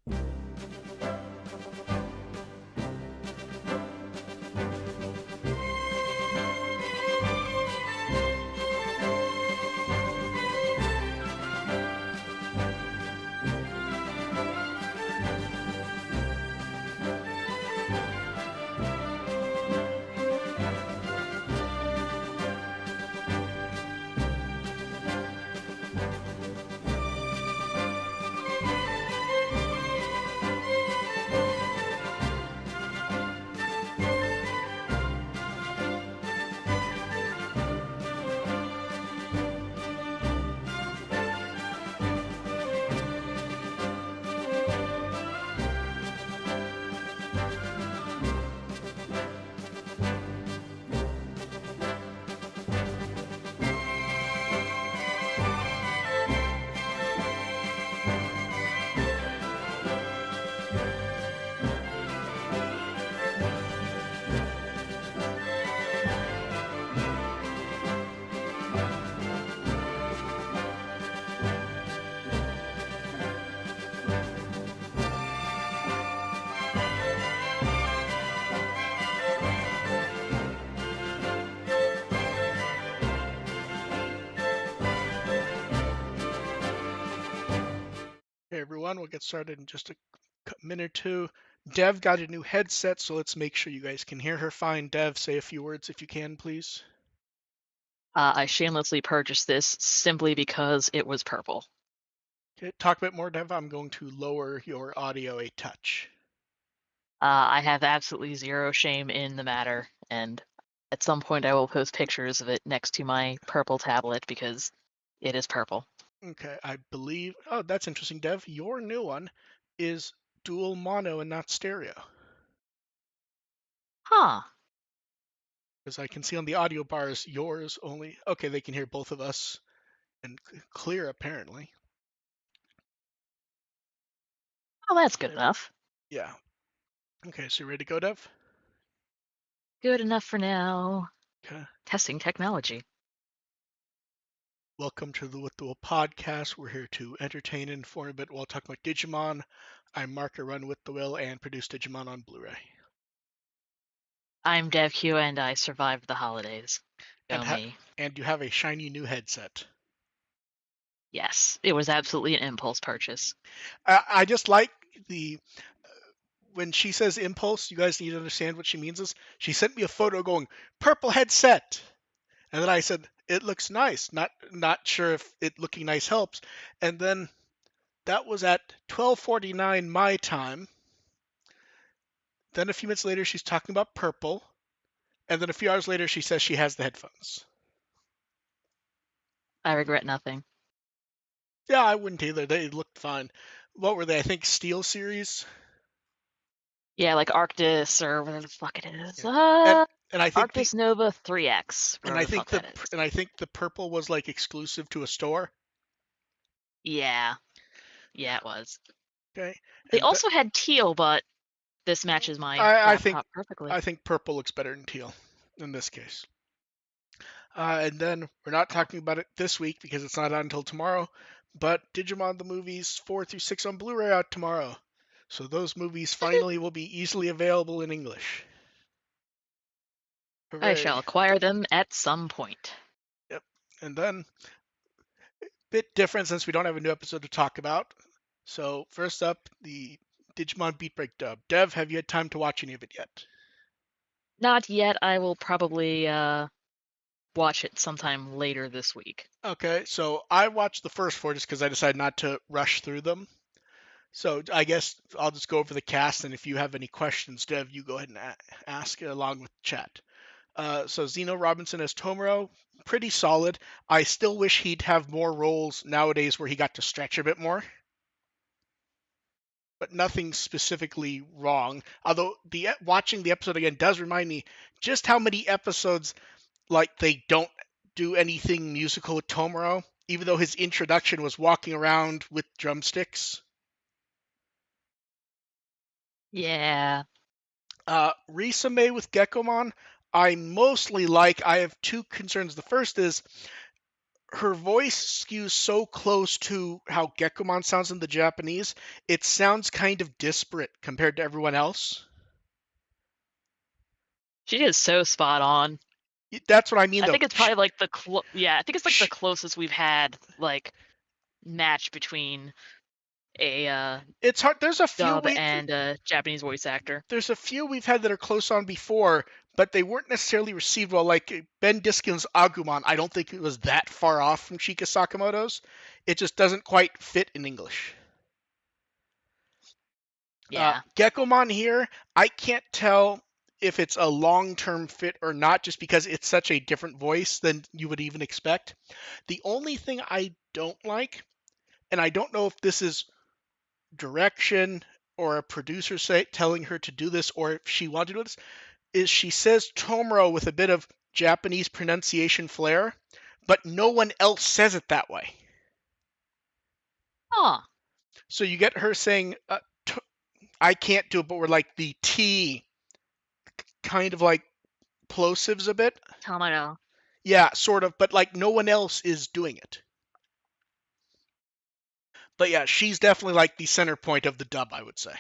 Hey everyone, we'll get started in just a minute or two. Dev got a new headset, so let's make sure you guys can hear her fine. Dev, say a few words if you can, please. I shamelessly purchased this simply because it was purple. Okay, talk a bit more, Dev. I'm going to lower your audio a touch. I have absolutely zero shame in the matter, and at some point I will post pictures of it next to my purple tablet because it is purple. Okay, I believe. Oh, that's interesting, Dev. Your new one is dual mono and not stereo. Huh. Because I can see on the audio bars yours only. Okay, they can hear both of us and clear apparently. Well, that's good enough. Yeah. Okay, so you ready to go, Dev? Good enough for now. Okay. Testing technology. Welcome to the WtW podcast. We're here to entertain and inform a bit while talking about Digimon. I'm Mark, I run WtW and produce Digimon on Blu-ray. I'm DevQ and I survived the holidays. And, Go me. and you have a shiny new headset. Yes, it was absolutely an impulse purchase. I just like the when she says impulse, you guys need to understand what she means is she sent me a photo going purple headset, and then I said it looks nice. Not sure if it looking nice helps, and then that was at 12:49 my time. Then a few minutes later, she's talking about purple. And then a few hours later, she says she has the headphones. I regret nothing. Yeah, I wouldn't either. They looked fine. What were they? I think Steel Series. Yeah, like Arctis or whatever the fuck it is. Yeah. And and I think the Arctis Nova 3X, and whatever I the think fuck the that is. and I think the purple was like exclusive to a store. Yeah, it was. Okay. They And also had teal, but this matches my I think laptop perfectly. I think purple looks better than teal in this case. And then we're not talking about it this week because it's not out until tomorrow. But Digimon the movies 4 through 6 on Blu-ray out tomorrow. So those movies finally will be easily available in English. I Hooray. shall acquire them at some point. Yep. And then, bit different since we don't have a new episode to talk about. So, first up, the Digimon Beatbreak dub. Dev, have you had time to watch any of it yet? Not yet. I will probably watch it sometime later this week. Okay, so I watched the first four just because I decided not to rush through them. So, I guess I'll just go over the cast, and if you have any questions, Dev, you go ahead and ask it along with chat. So Zeno Robinson as Tomoro, pretty solid. I still wish he'd have more roles nowadays where he got to stretch a bit more, but nothing specifically wrong. Although watching the episode again does remind me just how many episodes like they don't do anything musical with Tomoro, even though his introduction was walking around with drumsticks. Yeah. Risame with Gekomon, I mostly like. I have two concerns. The first is her voice skews so close to how Gekomon sounds in the Japanese, it sounds kind of disparate compared to everyone else. She is so spot on. That's what I mean, I though. think it's probably like I think it's like the Sh closest we've had like match between a it's hard. dub and a Japanese voice actor. There's a few we've had that are close on before, but they weren't necessarily received well. Like Ben Diskin's Agumon, I don't think it was that far off from Shika Sakamoto's. It just doesn't quite fit in English. Yeah. Gekomon here, I can't tell if it's a long-term fit or not, just because it's such a different voice than you would even expect. The only thing I don't like, and I don't know if this is direction or a producer telling her to do this, or if she wanted to do this, is she says Tomoro with a bit of Japanese pronunciation flair, but no one else says it that way. Huh. So you get her saying, I can't do it, but we're like the T kind of like plosives a bit. Tomato. Yeah, sort of, but like no one else is doing it. But yeah, she's definitely like the center point of the dub, I would say.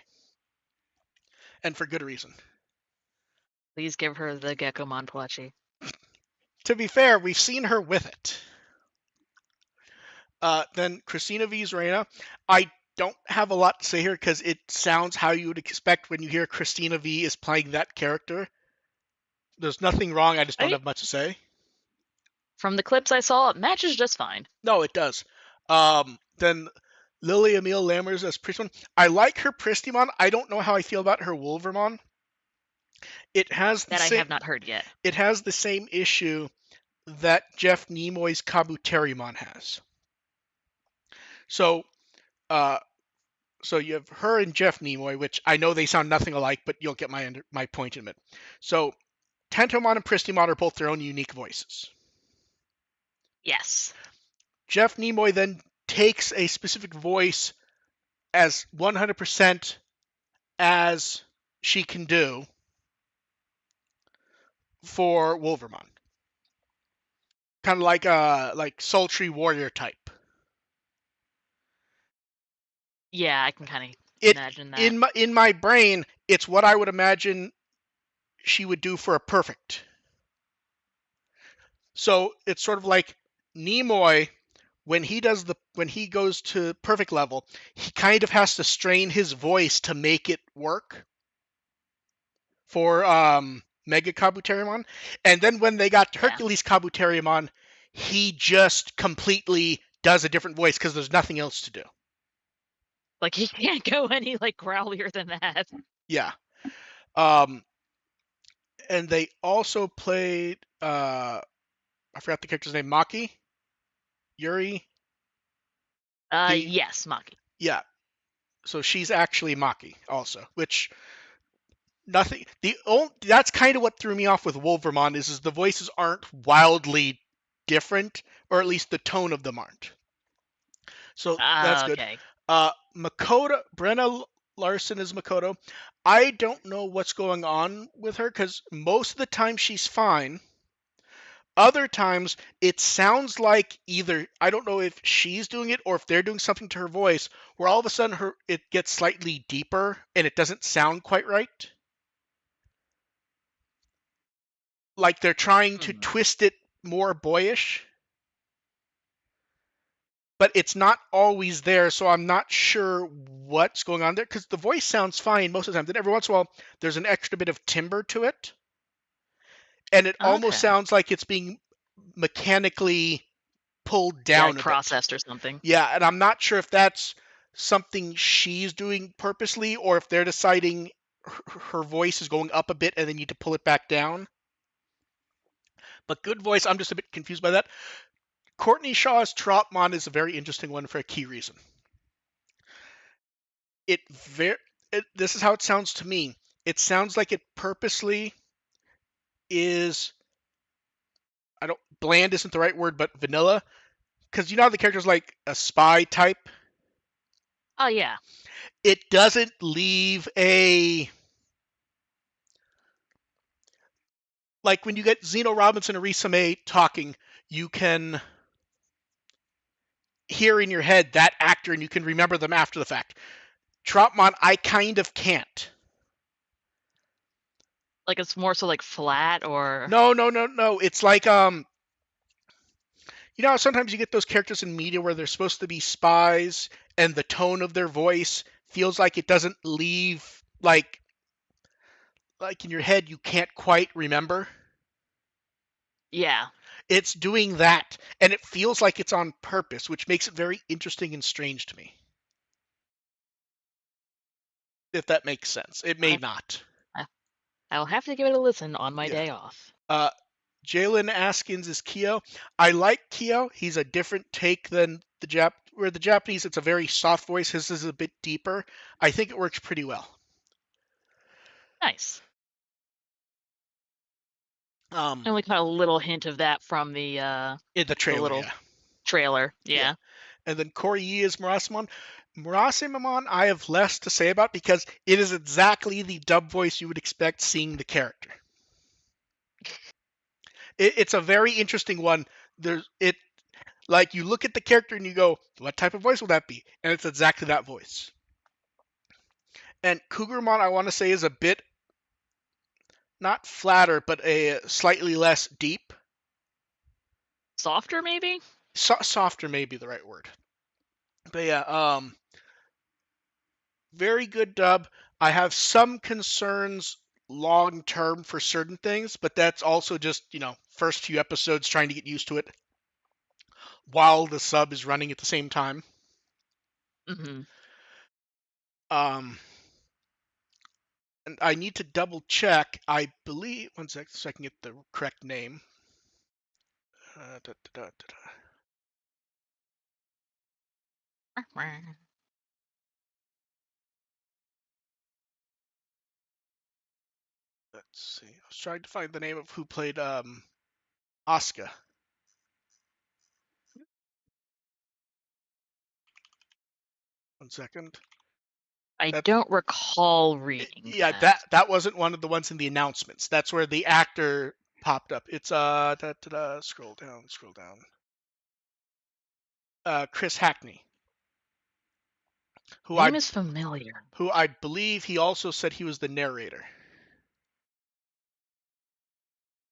And for good reason. Please give her the Gekomon plushie. To be fair, we've seen her with it. Then Christina V's Reina. I don't have a lot to say here because it sounds how you would expect when you hear Christina V is playing that character. There's nothing wrong, I just don't have much to say. From the clips I saw, it matches just fine. No, it does. Then Lily Emile Lammers as Prismon. I like her Pristimon. I don't know how I feel about her Wolvermon. It has the That I same. have not heard yet. It has the same issue that Jeff Nimoy's Kabuterimon has. So, uh, so you have her and Jeff Nimoy, which I know they sound nothing alike, but you'll get my point in a minute. So, Tentomon and Pristimon are both their own unique voices. Yes. Jeff Nimoy then takes a specific voice as 100% as she can do for Wolvermon. Kind of like a sultry warrior type. Yeah, I can kind of It imagine that. in my brain, it's what I would imagine she would do for a perfect. So it's sort of like Nimoy when he goes to perfect level, he kind of has to strain his voice to make it work for Mega Kabuterimon. And then when they got to Yeah. Hercules Kabuterimon, he just completely does a different voice because there's nothing else to do. Like he can't go any like growlier than that. Yeah. Um, and they also played I forgot the character's name, Maki? Yuri? The Yes, Maki. Yeah. So she's actually Maki also, which nothing the only that's kind of what threw me off with Wolvermon is the voices aren't wildly different, or at least the tone of them aren't. So that's good. Okay. Makoto Brenna Larson is Makoto. I don't know what's going on with her because most of the time she's fine. Other times it sounds like either I don't know if she's doing it or if they're doing something to her voice where all of a sudden it gets slightly deeper and it doesn't sound quite right. Like they're trying to twist it more boyish, but it's not always there, so I'm not sure what's going on there because the voice sounds fine most of the time. Then every once in a while there's an extra bit of timbre to it, and it almost Okay. sounds like it's being mechanically pulled Yeah, down like a bit. processed or something. Yeah, and I'm not sure if that's something she's doing purposely or if they're deciding her voice is going up a bit and they need to pull it back down. But good voice, I'm just a bit confused by that. Courtney Shaw's Trotmon is a very interesting one for a key reason. This is how it sounds to me. It sounds like it purposely is, I don't, bland isn't the right word, but vanilla. Because you know how the character's like a spy type? Oh yeah. It doesn't leave a, like when you get Zeno Robinson or Risa May talking, you can hear in your head that actor and you can remember them after the fact. Troutmon, I kind of can't. Like it's more so like flat or No. It's like you know how sometimes you get those characters in media where they're supposed to be spies and the tone of their voice feels like it doesn't leave like in your head you can't quite remember. yeah. It's doing that and it feels like it's on purpose, which makes it very interesting and strange to me. If that makes sense. It may I not. I'll have to give it a listen on my Yeah. day off. Uh Jalen Askins is Kyo. I like Kyo. He's a different take than the Japanese it's a very soft voice. His is a bit deeper. I think it works pretty well. Nice. Um I only caught a little hint of that from in the the trailer, little yeah. trailer. Yeah. Yeah. And then Corey Yee is Murasimon. Murasimon I have less to say about because it is exactly the dub voice you would expect seeing the character. It's a very interesting one. There's it like you look at the character and you go, what type of voice will that be? And it's exactly that voice. And Cougarmon, I want to say, is a bit not flatter, but a slightly less deep. Softer maybe? Softer may be the right word. But yeah, very good dub. I have some concerns long term for certain things, but that's also just, first few episodes trying to get used to it while the sub is running at the same time. Mhm. Um, and I need to double check. I believe, one sec, so I can get the correct name. Da, da, da, da. Let's see. I was trying to find the name of who played Asuka. One second. I That don't recall reading yeah, that. that wasn't one of the ones in the announcements. That's where the actor popped up. It's scroll down, scroll down. Chris Hackney, who I Name is familiar. who I believe he also said he was the narrator.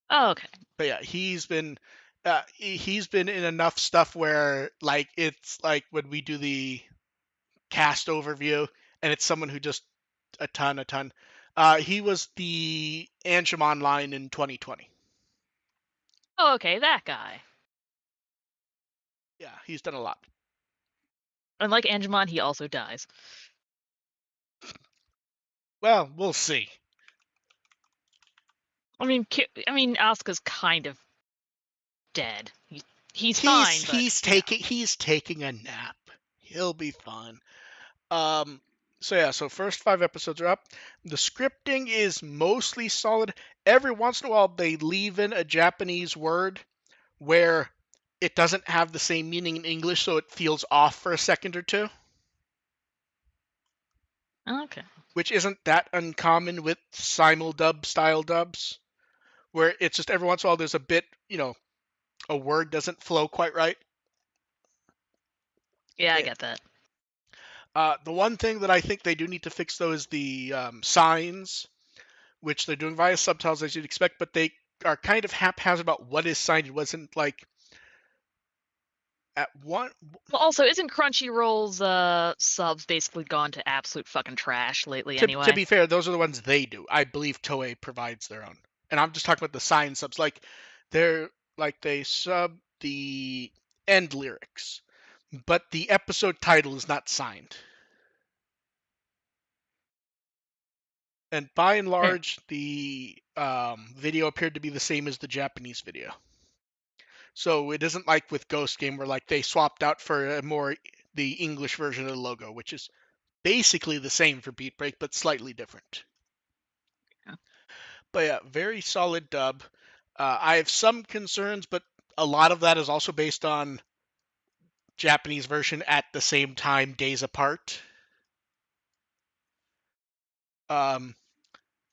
Oh, okay. But yeah, he's been in enough stuff where like it's like when we do the cast overview and it's someone who just a ton. He was the Angemon line in 2020. Oh, okay, that guy. Yeah, he's done a lot. Unlike Angemon, he also dies. Well, we'll see. Asuka's kind of dead. He's He's fine, but he's taking he's taking a nap. He'll be fine. Um, so yeah, so first 5 episodes are up. The scripting is mostly solid. Every once in a while, they leave in a Japanese word where it doesn't have the same meaning in English, so it feels off for a second or two, okay. which isn't that uncommon with simuldub style dubs, where it's just every once in a while there's a bit, a word doesn't flow quite right. Yeah, I Yeah. get that. The one thing that I think they do need to fix though is the signs, which they're doing via subtitles as you'd expect, but they are kind of haphazard about what is signed. It wasn't like at one. Well, also, isn't Crunchyroll's subs basically gone to absolute fucking trash lately To anyway? be fair, those are the ones they do. I believe Toei provides their own, and I'm just talking about the sign subs. They sub the end lyrics, but the episode title is not signed. And by and Fair. large, the video appeared to be the same as the Japanese video. So it isn't like with Ghost Game where like they swapped out for the English version of the logo, which is basically the same for Beat Break but slightly different. Yeah. But yeah, very solid dub. I have some concerns, but a lot of that is also based on Japanese version at the same time, days apart. Um,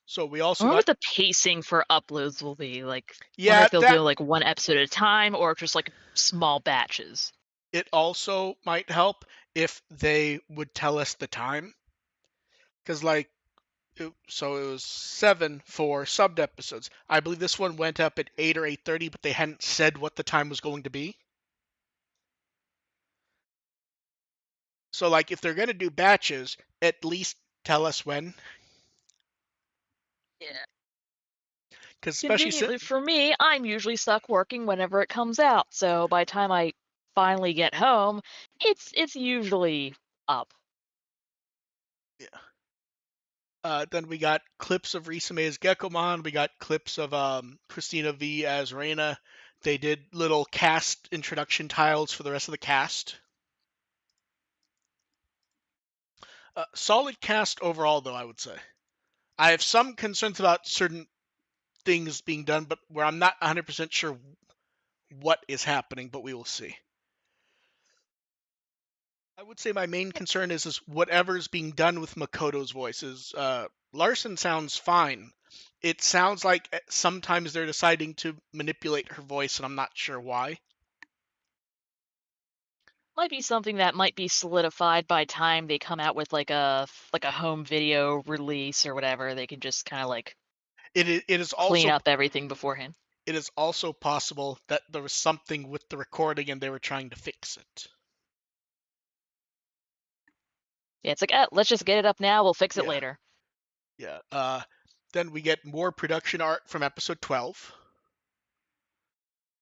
so we I also wonder got what the pacing for uploads will be. Like, wonder yeah if they'll do that like one episode at a time or just like small batches. It also might help if they would tell us the time, because so it was 7 for subbed episodes. I believe this one went up at 8 or 8:30, but they hadn't said what the time was going to be. So like if they're going to do batches, at least tell us when, Yeah. because especially Conveniently for me, I'm usually stuck working whenever it comes out, so by the time I finally get home, it's usually up. yeah. Then we got clips of Risame as Gekkomon. We got clips of Christina V as Reina. They did little cast introduction tiles for the rest of the cast. Solid cast overall, though, I would say. I have some concerns about certain things being done, but where I'm not 100% sure what is happening, but we will see. I would say my main concern is whatever's being done with Makoto's voices. Larson sounds fine. It sounds like sometimes they're deciding to manipulate her voice, and I'm not sure why. Might be something that might be solidified by time they come out with like a home video release or whatever. They can just kind of like It is clean also up everything beforehand. it is also possible that there was something with the recording and they were trying to fix it. Yeah, it's like, let's just get it up now. We'll fix it Yeah, later. yeah. Then we get more production art from episode 12.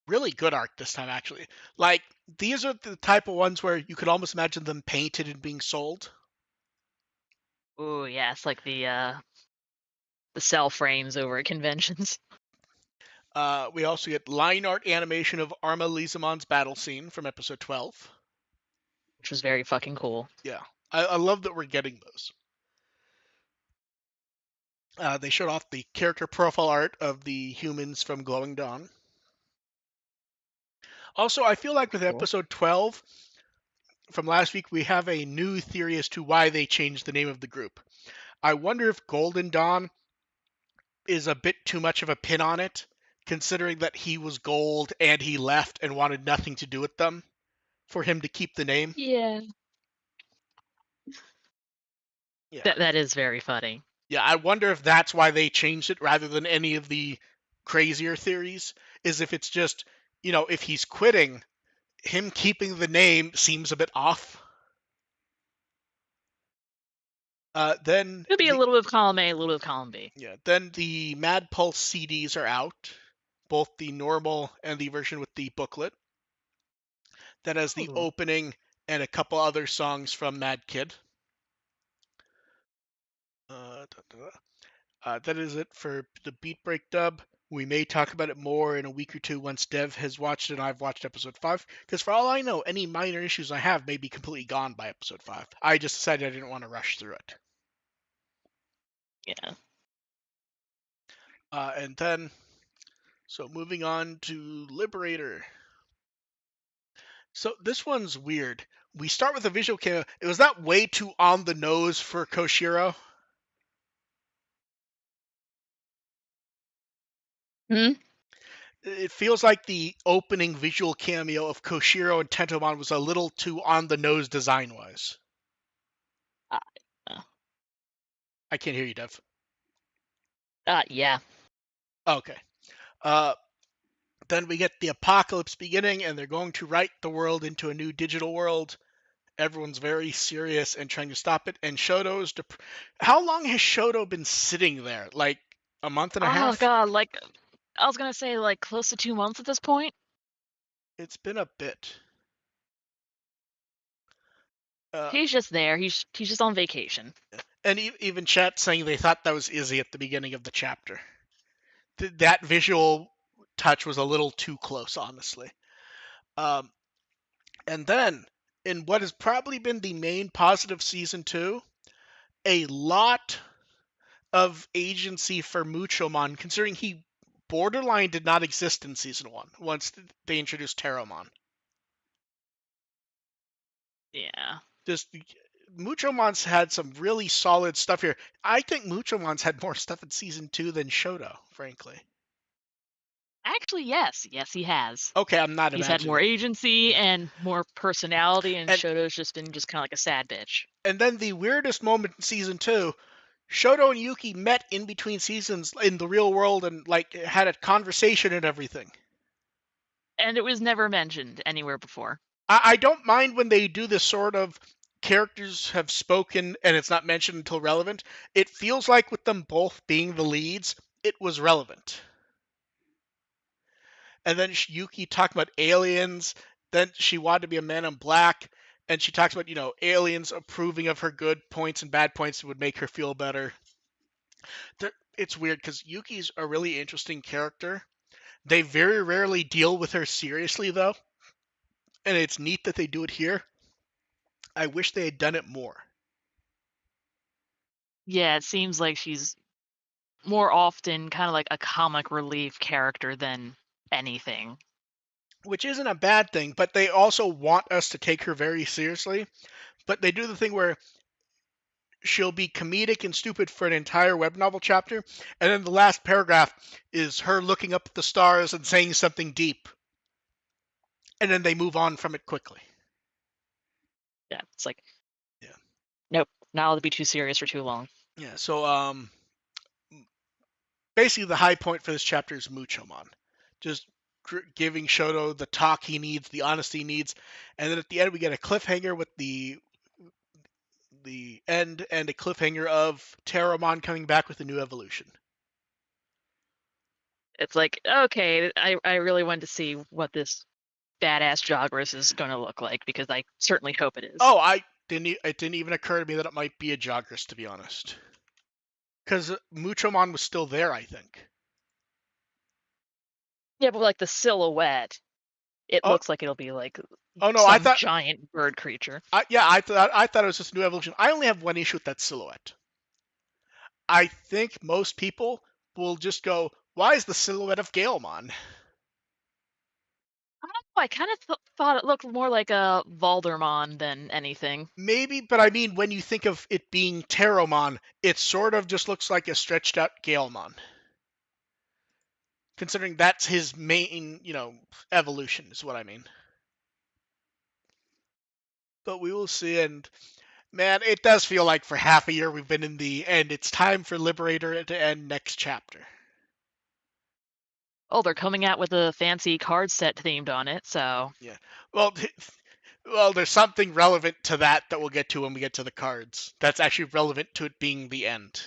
Really good art this time, actually. Like, these are the type of ones where you could almost imagine them painted and being sold. Ooh, yeah, it's like the cell frames over at conventions, We also get line art animation of Arma Lizamon's battle scene from episode 12. which was very fucking cool. Yeah, I love that we're getting those. They showed off the character profile art of the humans from Glowing Dawn. Also, I feel like with Cool. episode 12 from last week, we have a new theory as to why they changed the name of the group. I wonder if Golden Dawn is a bit too much of a pin on it, considering that he was gold and he left and wanted nothing to do with them, for him to keep the name. Yeah, Yeah. that is very funny. Yeah, I wonder if that's why they changed it rather than any of the crazier theories. Is if it's just, if he's quitting, him keeping the name seems a bit off. Then Could be a the little bit of column A, a little bit of column B. yeah, then the Mad Pulse CDs are out, both the normal and the version with the booklet. That has the Ooh, opening and a couple other songs from Mad Kid. That is it for the Beat Break dub. We may talk about it more in a week or two once Dev has watched it and I've watched episode 5. Because for all I know, any minor issues I have may be completely gone by episode 5. I just decided I didn't want to rush through it. yeah. And then, so moving on to Liberator. So this one's weird. We start with a visual camera. It was that way too on the nose for Koshiro. Hmm. It feels like the opening visual cameo of Koshiro and Tentomon was a little too on the nose design wise. Uh, uh, I can't hear you, Dev. yeah. Okay. Uh, then we get the apocalypse beginning, and they're going to write the world into a new digital world. Everyone's very serious and trying to stop it. And Shoto's. How long has Shoto been sitting there? Like a month and a Oh half? god, like I was gonna say like close to 2 months at this point. It's been a bit. Uh, He's just there. He's just on vacation. and even chat saying they thought that was Izzy at the beginning of the chapter. That visual touch was a little too close, honestly. Um, and then, in what has probably been the main positive season 2, a lot of agency for Muchomon, considering he borderline did not exist in season 1 once they introduced Terramon. Yeah. Just Muchomon's had some really solid stuff here. I think Muchomon's had more stuff in season 2 than Shoto, frankly. Actually, yes. Yes, he has. Okay, I'm not He's had imagining more that. agency and more personality, and And Shoto's just been just kind of like a sad bitch. and then the weirdest moment in season 2, Shoto and Yuki met in between seasons in the real world and like had a conversation and everything. And it was never mentioned anywhere before. I don't mind when they do this sort of characters have spoken and it's not mentioned until relevant. It feels like with them both being the leads, it was relevant. And then Yuki talking about aliens. Then she wanted to be a man in black, and she talks about aliens approving of her good points and bad points would make her feel better. It's weird because Yuki's a really interesting character. They very rarely deal with her seriously though, and it's neat that they do it here. I wish they had done it more. Yeah, it seems like she's more often kind of like a comic relief character than anything. Which isn't a bad thing, but they also want us to take her very seriously. But they do the thing where she'll be comedic and stupid for an entire web novel chapter, and then the last paragraph is her looking up at the stars and saying something deep, and then they move on from it quickly. Yeah, it's like, Yeah, nope, not allowed to be too serious for too long. yeah. So basically the high point for this chapter is Muchomon, just giving Shoto the talk he needs, the honesty he needs, and then at the end we get a cliffhanger with the end and a cliffhanger of Terramon coming back with a new evolution. It's like, okay, I really want to see what this badass Jogras is going to look like, because I certainly hope it is. Oh, it didn't even occur to me that it might be a Jogress, to be honest. Because Muchomon was still there, I think. Yeah, but like the silhouette, it Oh, looks like it'll be like oh no, some giant bird creature. I thought it was just a new evolution. I only have one issue with that silhouette. I think most people will just go, "Why is the silhouette of Galemon?" I don't know, I kind of thought it looked more like a Valdermon than anything. Maybe, but I mean, when you think of it being Terramon, it sort of just looks like a stretched out Galemon. Considering that's his main, evolution, is what I mean. But we will see, and man, it does feel like for half a year we've been in the end. It's time for Liberator to end next chapter. Oh, they're coming out with a fancy card set themed on it, so Yeah. Well, well, there's something relevant to that we'll get to when we get to the cards. That's actually relevant to it being the end.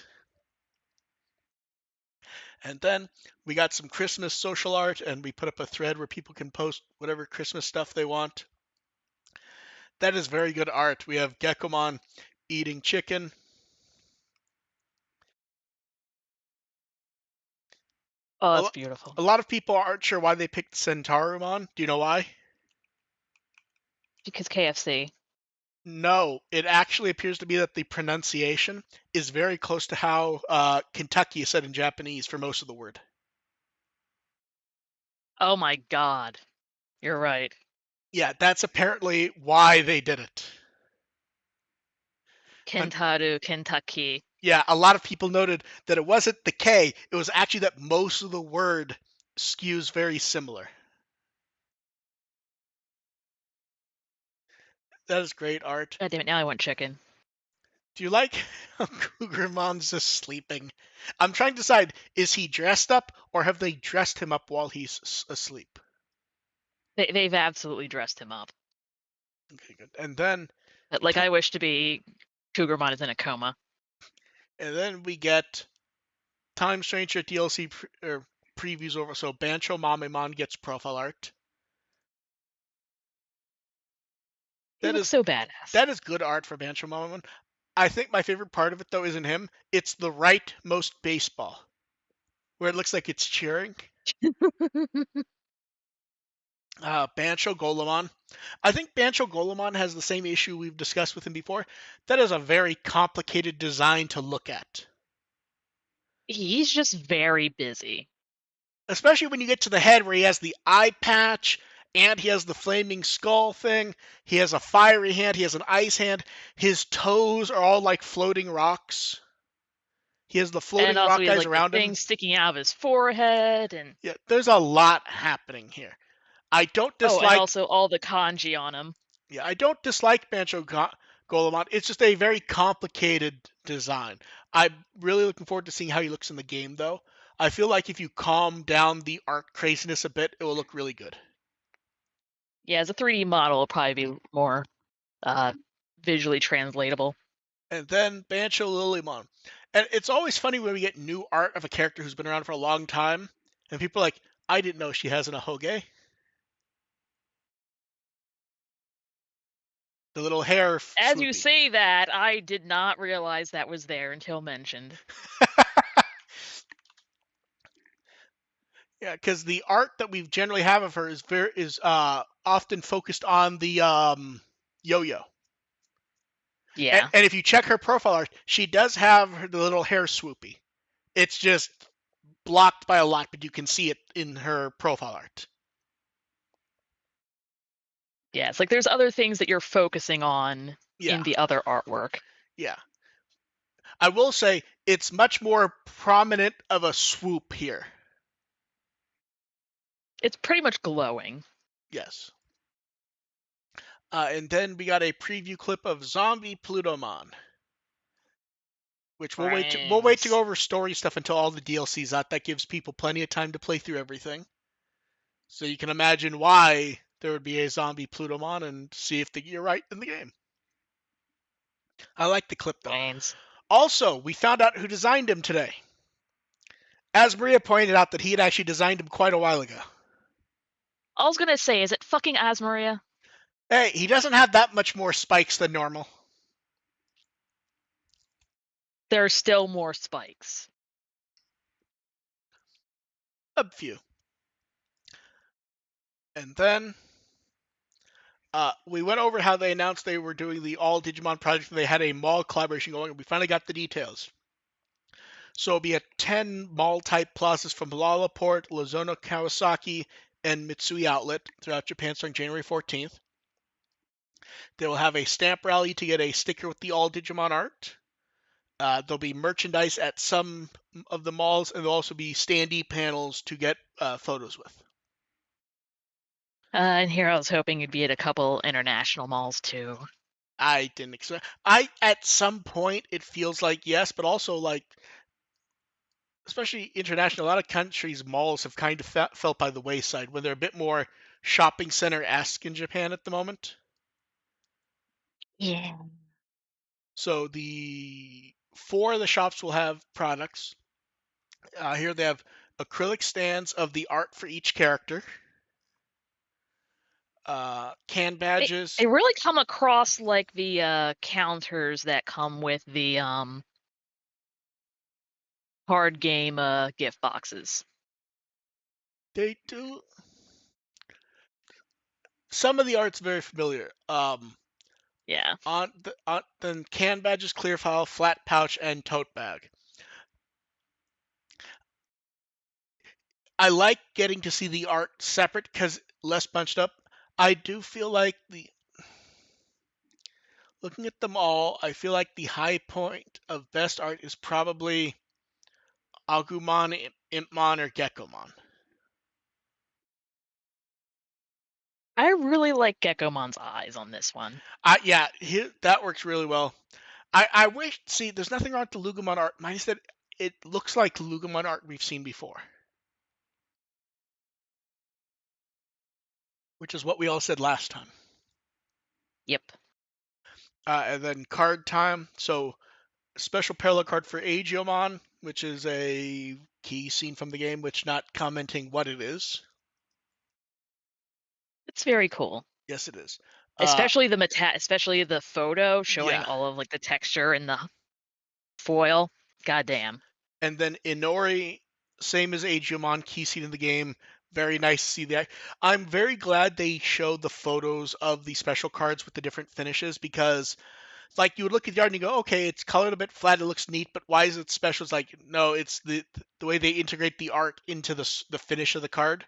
And then we got some Christmas social art, and we put up a thread where people can post whatever Christmas stuff they want. That is very good art. We have Gekomon eating chicken. oh, A, that's lo- beautiful. a lot of people aren't sure why they picked Centarumon. Do you know why? Because KFC. No, it actually appears to be that the pronunciation is very close to how Kentucky is said in Japanese for most of the word. Oh my god. You're right. Yeah, that's apparently why they did it. Kentaru, Kentucky. Yeah, a lot of people noted that it wasn't the K, it was actually that most of the word skews very similar. That is great art. God damn it, now I want chicken. Do you like how Cougarmon's just sleeping? I'm trying to decide, is he dressed up or have they dressed him up while he's asleep? They've absolutely dressed him up. Okay, good. And then Like, I wish to be Cougarmon is in a coma. we get Time Stranger DLC previews over. So Bancho Mamemon gets profile art. He That looks is so badass. that is good art for Bancho Mamemon. I think my favorite part of it though isn't him. It's the rightmost baseball, where it looks like it's cheering. Bancho Golemon. I think Bancho Golemon has the same issue we've discussed with him before. That is a very complicated design to look at. He's just very busy. Especially when you get to the head where he has the eye patch and he has the flaming skull thing. He has a fiery hand, he has an ice hand. His toes are all like floating rocks. He has the And floating also rock he has guys like the around him. thing sticking out of his forehead, and Yeah, there's a lot happening here. I don't and dislike. also all the kanji on him. Yeah, I don't dislike Golemon. It's just a very complicated design. I'm really looking forward to seeing how he looks in the game, though. I feel like if you calm down the art craziness a bit, it will look really good. Yeah, as a 3D model, it'll probably be more uh, visually translatable. And then Bancho Lilymon. And it's always funny when we get new art of a character who's been around for a long time, and people are like, I didn't know she has an ahoge. The little hair As you swoopy. say that, I did not realize that was there until mentioned. Yeah, because the art that we generally have of her is often focused on the yo-yo. And, Yeah, and if you check her profile art, she does have the little hair swoopy. It's just blocked by a lot, but you can see it in her profile art. yeah. It's like there's other things that you're focusing on Yeah, in the other artwork. yeah. I will say it's much more prominent of a swoop here. It's pretty much glowing. Yes. And then we got a preview clip of Zombie Plutomon, which we'll wait to go Brains. over story stuff until all the DLC's out. That gives people plenty of time to play through everything. So you can imagine why there would be a Zombie Plutomon and see if you're right in the game. I like the clip though. Brains. Also, we found out who designed him today. As Maria pointed out that he had actually designed him quite a while ago. I was gonna say, is it fucking Asmaria? Hey, he doesn't have that much more spikes than normal. There are still more spikes. A few. And then we went over how they announced they were doing the All Digimon project and they had a mall collaboration going, and we finally got the details. So it'll be at 10 mall type plazas from Lalaport, Lozono Kawasaki, and Mitsui Outlet throughout Japan starting January 14th. They will have a stamp rally to get a sticker with the All Digimon art. There'll be merchandise at some of the malls, and there'll also be standee panels to get photos with. And here I was hoping you'd be at a couple international malls too. I didn't expect. I at some point it feels like yes, but also like especially international. A lot of countries' malls have kind of felt by the wayside when they're a bit more shopping center-esque in Japan at the moment. Yeah. So the four of the shops will have products. Here they have acrylic stands of the art for each character, can badges. They really come across like the counters that come with the card game gift boxes. They do some of the art's very familiar. Yeah. Then can badges, clear file, flat pouch, and tote bag. I like getting to see the art separate because less bunched up. I do feel like looking at them all, I feel like the high point of best art is probably Agumon, Impmon, or Geckomon. I really like Geckomon's eyes on this one. Yeah, that works really well. I wish. See, there's nothing wrong with the Lugumon art. Minus that it looks like Lugumon art we've seen before, which is what we all said last time. Yep. And then card time. So special parallel card for Agiomon, which is a key scene from the game, which not commenting what it is. It's very cool. Yes, it is. Especially especially the photo showing Yeah. all of like the texture and the foil. Goddamn. And then Inori, same as Agiomon, key scene in the game. Very nice to see that. I'm very glad they showed the photos of the special cards with the different finishes because, like, you would look at the art and you go, okay, it's colored a bit flat, it looks neat, but why is it special? It's like, no, it's the way they integrate the art into the finish of the card.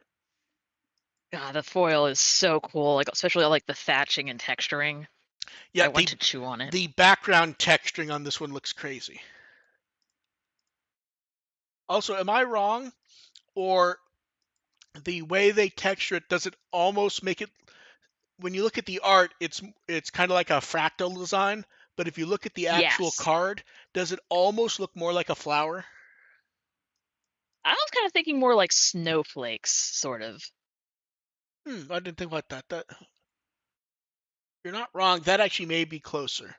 God, the foil is so cool. Like especially like the thatching and texturing. Yeah, I want to chew on it. the background texturing on this one looks crazy. Also, am I wrong, or the way they texture it, does it almost make it, when you look at the art, it's kind of like a fractal design, but if you look at the actual Yes. card, does it almost look more like a flower? I was kind of thinking more like snowflakes, sort of. I didn't think about that. That you're not wrong. That actually may be closer.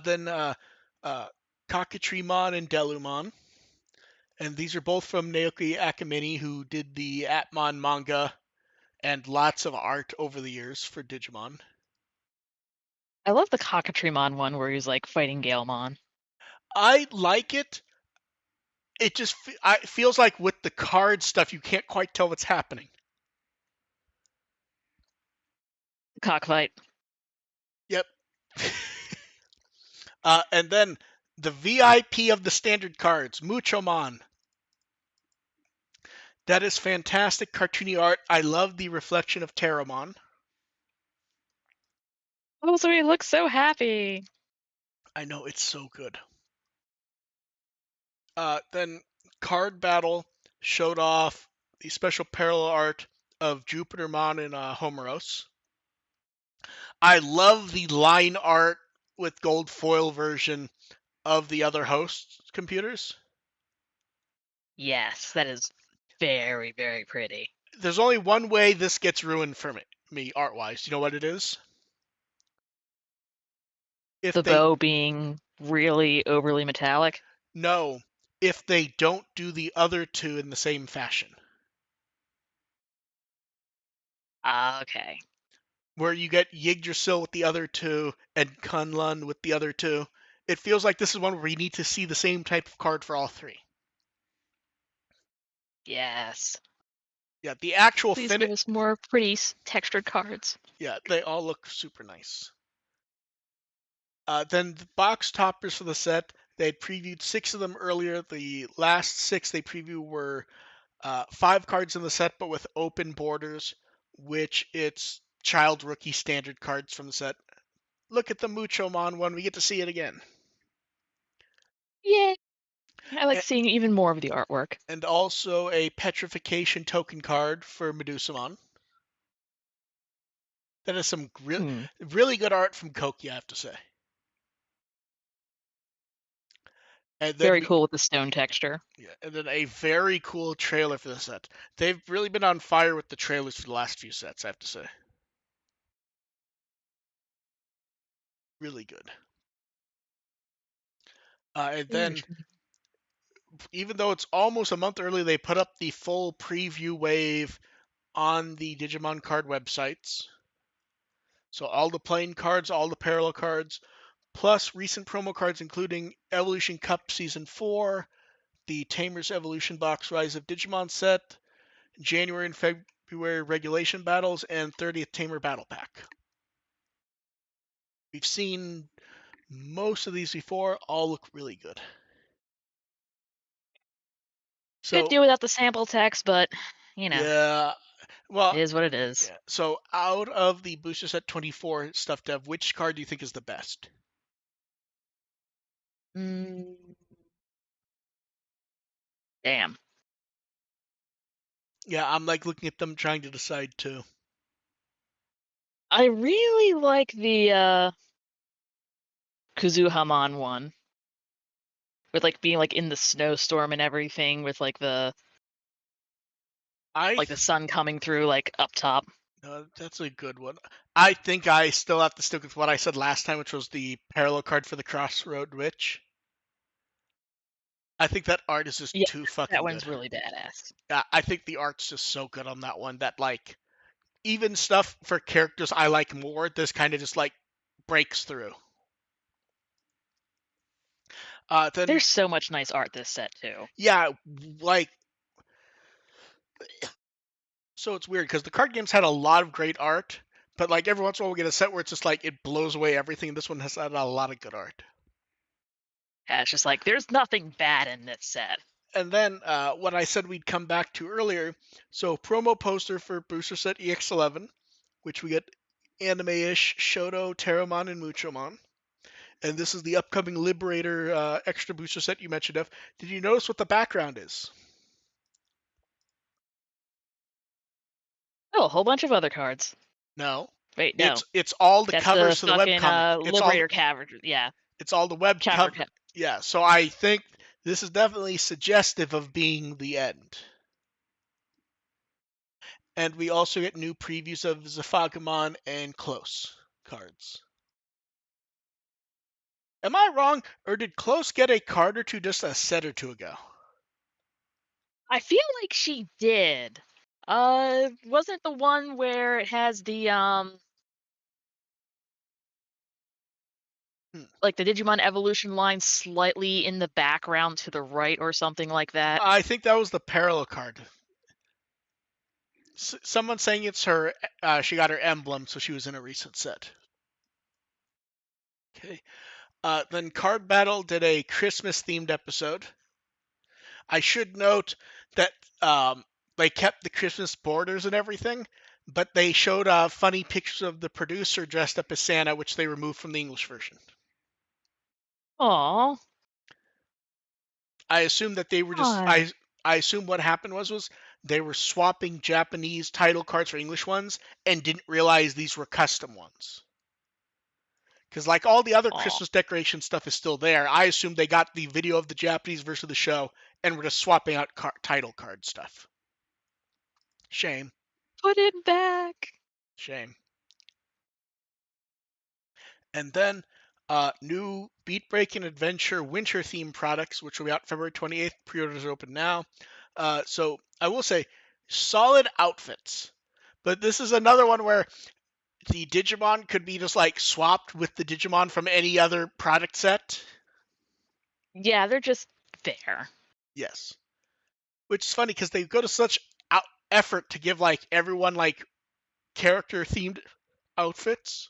Then uh, Kakatrimon and Delumon, and these are both from Naoki Akamine, who did the Atmon manga and lots of art over the years for Digimon. I love the Cockatreemon one where he's like fighting Galemon. I like it. It just feels like with the card stuff, you can't quite tell what's happening. Cockfight. Yep. And then the VIP of the standard cards, Muchomon. That is fantastic cartoony art. I love the reflection of Terramon. Oh, so he looks so happy. I know, it's so good. Then Card Battle showed off the special parallel art of Jupitermon and Homeros. I love the line art with gold foil version of the other host computers. Yes, that is very, very pretty. There's only one way this gets ruined for me art wise. You know what it is? If The they bow being really overly metallic. no, if they don't do the other two in the same fashion, Okay. where you get Yggdrasil with the other two and Kunlun with the other two, it feels like this is one where you need to see the same type of card for all three. Yes. Yeah, the actual Please give finish. us more pretty textured cards. Yeah, they all look super nice. Then the box toppers for the set, they had previewed 6 of them earlier. The last 6 they previewed were 5 cards in the set, but with open borders, which it's child rookie standard cards from the set. Look at the Muchomon one, we get to see it again. Yay! I like A- seeing even more of the artwork. And also a petrification token card for Medusamon. That is some Hmm. really good art from Koki, I have to say. And then Very we cool with the stone texture. Yeah, and then a very cool trailer for the set. They've really been on fire with the trailers for the last few sets, I have to say. Really good. And Very then, even though it's almost a month early, they put up the full preview wave on the Digimon card websites. So all the playing cards, all the parallel cards, plus recent promo cards including Evolution Cup Season 4, the Tamers Evolution Box Rise of Digimon set, January and February regulation battles, and 30th Tamer Battle Pack. We've seen most of these before, all look really good. Could So, do without the sample text, but you know, yeah, well, it is what it is. yeah. So, out of the Booster Set 24 stuff dev, which card do you think is the best? Mm, damn. Yeah, I'm like looking at them trying to decide too. I really like the Kuzuhamon one. With like being like in the snowstorm and everything with I like the sun coming through like up top. That's a good one. I think I still have to stick with what I said last time, which was the parallel card for the Crossroad Witch. I think that art is just Yeah, too that fucking good. one's really badass. Yeah, I think the art's just so good on that one that like even stuff for characters I like more, this kind of just like breaks through. Then There's so much nice art this set too. yeah, like so it's weird because the card games had a lot of great art, but like every once in a while we get a set where it's just like it blows away everything. This one has had a lot of good art. Yeah, it's just like there's nothing bad in this set. And then what I said we'd come back to earlier, so promo poster for Booster Set EX11, which we get anime-ish Shoto, Terramon, and Muchomon. And this is the upcoming Liberator extra booster set you mentioned, F. Did you notice what the background is? Oh, a whole bunch of other cards. No. Wait, no. It's all the That's the covers to the fucking webcomic. Liberator cavern. Yeah, It's all the web chapter. cover. Yeah, so I think this is definitely suggestive of being the end. And we also get new previews of Zafagamon and Close cards. Am I wrong, or did Close get a card or two just a set or two ago? I feel like she did. Wasn't the one where it has the like the Digimon evolution line slightly in the background to the right or something like that? I think that was the parallel card. Someone saying it's her. She got her emblem, so she was in a recent set. Okay. Then Card Battle did a Christmas themed episode. I should note that they kept the Christmas borders and everything, but they showed funny pictures of the producer dressed up as Santa, which they removed from the English version. Aw. I assume that they were just. I assume what happened was they were swapping Japanese title cards for English ones and didn't realize these were custom ones. Because like all the other Aw. Christmas decoration stuff is still there, I assume they got the video of the Japanese version of the show and were just swapping out title card stuff. Shame. Put it back. Shame. And then new Beat Break and Adventure winter theme products, which will be out February 28th. Pre-orders are open now. So I will say, solid outfits. But this is another one where the Digimon could be just like swapped with the Digimon from any other product set. Yeah, they're just there. Yes. Which is funny because they go to such effort to give like everyone like character themed outfits.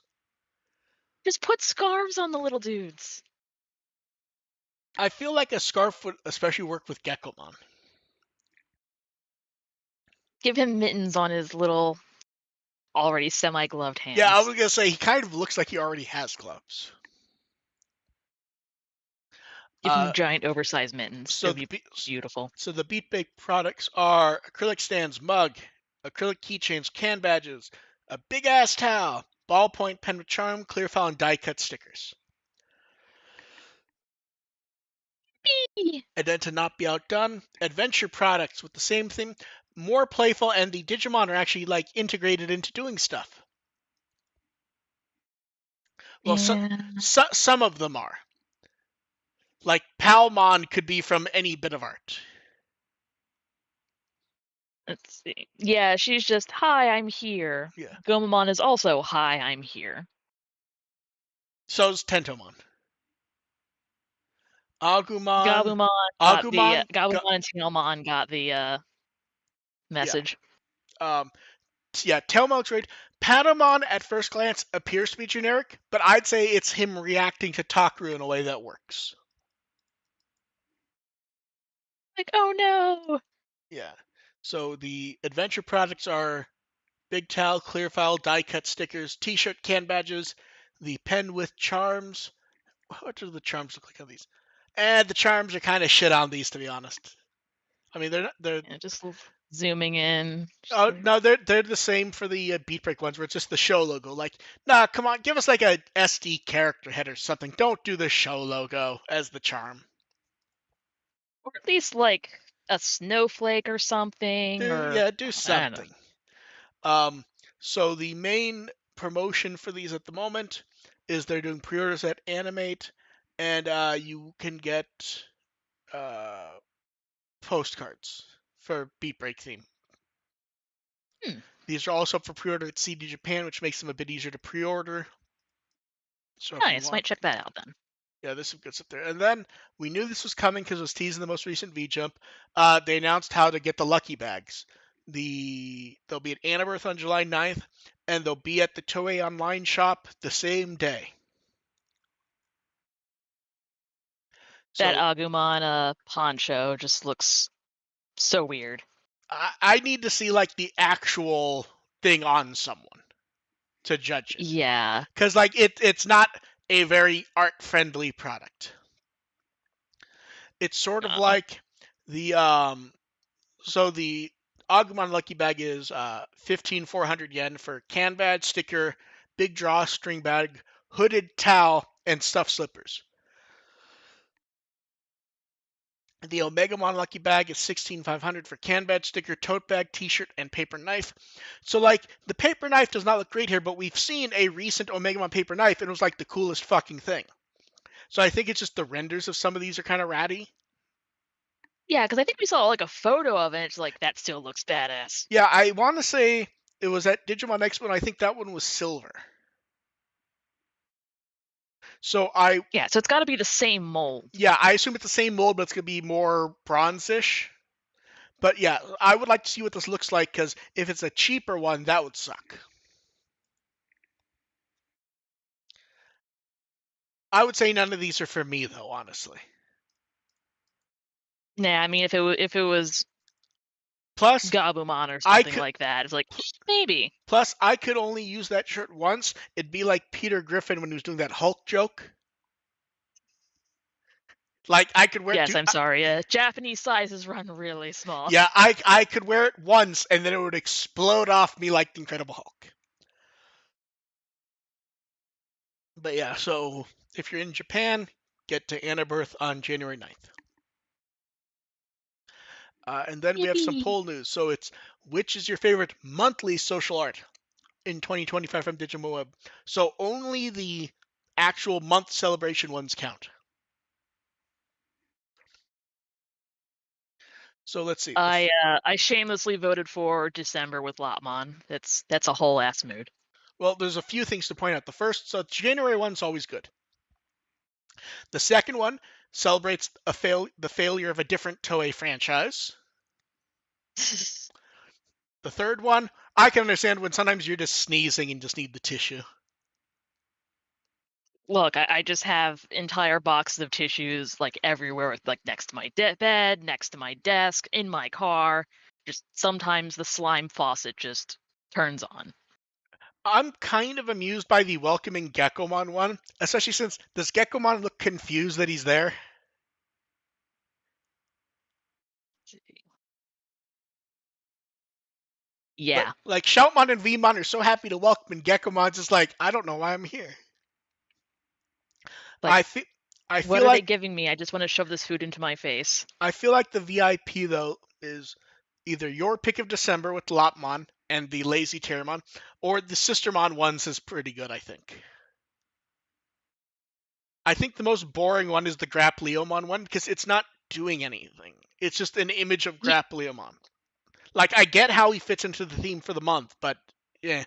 Just put scarves on the little dudes. I feel like a scarf would especially work with Gekomon. Give him mittens on his little already semi-gloved hands. Yeah, I was gonna say he kind of looks like he already has gloves. Give him giant oversized mittens. So It'd be beautiful. So the Beat Bake products are acrylic stands, mug, acrylic keychains, can badges, a big ass towel, ballpoint pen with charm, clear file, and die cut stickers. And then to not be outdone, adventure products with the same thing, more playful, and the Digimon are actually like integrated into doing stuff. Well, Yeah. some of them are. Like Palmon could be from any bit of art. Let's see. Yeah, she's just, hi, I'm here. Yeah. Gomamon is also, hi, I'm here. So's Tentomon. Agumon Gabumon and Tailmon got the message. Yeah, Tailmon's great. Patamon at first glance appears to be generic, but I'd say it's him reacting to Takaru in a way that works. Like, oh no! Yeah. So the adventure products are Big Towel, Clear File, die cut stickers, T-shirt, can badges, the pen with charms. What do the charms look like on these? And the charms are kind of shit on these, to be honest. I mean, they're Yeah, just zooming in. oh no, they're the same for the Beat Break ones, where it's just the show logo. Like, nah, come on, give us like a SD character head or something. Don't do the show logo as the charm. Or at least like a snowflake or something. Do something. So the main promotion for these at the moment is they're doing pre-orders at Animate, and you can get postcards for Beat Break theme. These are also up for pre-order at CD Japan, which makes them a bit easier to pre-order. So nice, might check that out then. Yeah, there's some good stuff there. And then we knew this was coming because it was teased in the most recent V-Jump. They announced how to get the Lucky Bags. They'll be at Annabirth on July 9th, and they'll be at the Toei Online shop the same day. That Agumon poncho just looks so weird. I need to see like the actual thing on someone to judge it. Yeah. Because like it's not a very art-friendly product. It's sort of like the so the Agumon Lucky Bag is 15,400 yen for can badge, sticker, big drawstring bag, hooded towel, and stuffed slippers. The Omegamon Lucky Bag is 16,500 for can badge, sticker, tote bag, t-shirt, and paper knife. So like the paper knife does not look great here, but we've seen a recent Omegamon paper knife and it was like the coolest fucking thing. So I think it's just the renders of some of these are kind of ratty. Yeah, because I think we saw like a photo of it. It's like that still looks badass. Yeah, I want to say it was at Digimon Expo, and I think that one was silver. So Yeah, so it's got to be the same mold. I assume it's the same mold, but it's gonna be more bronzish. But yeah, I would like to see what this looks like because if it's a cheaper one, that would suck. I would say none of these are for me though, honestly. Nah, I mean if it was Plus, Gabumon or I something could like that, it's like maybe. plus I could only use that shirt once. It'd be like Peter Griffin when he was doing that Hulk joke. Like I could wear it Yes, to I'm sorry. Japanese sizes run really small. yeah, I could wear it once and then it would explode off me like the Incredible Hulk. But yeah, so if you're in Japan, get to Anna Birth on January 9th. And then we have some Yippee! poll news. So it's which is your favorite monthly social art in 2025 from Digimon Web? So only the actual month celebration ones count. So let's see. I shamelessly voted for December with Lotmon. That's a whole ass mood. Well, there's a few things to point out. The first, so January one's always good. The second one celebrates the failure of a different Toei franchise. The third one, I can understand when sometimes you're just sneezing and just need the tissue. Look, I just have entire boxes of tissues like everywhere, like next to my bed, next to my desk, in my car. Just sometimes the slime faucet just turns on. I'm kind of amused by the welcoming Gekomon one, especially since does Gekomon look confused that he's there? Yeah, Like Shoutmon and Vmon are so happy to welcome, and Gekomon's just like, I don't know why I'm here. like I feel, I what feel are they like, giving me? I just want to shove this food into my face. I feel like the VIP though is either your pick of December with Lopmon and the Lazy Terramon, or the Sistermon ones is pretty good. I think the most boring one is the Grapleomon one because it's not doing anything. It's just an image of Ye- Grapleomon. Like I get how he fits into the theme for the month, but yeah,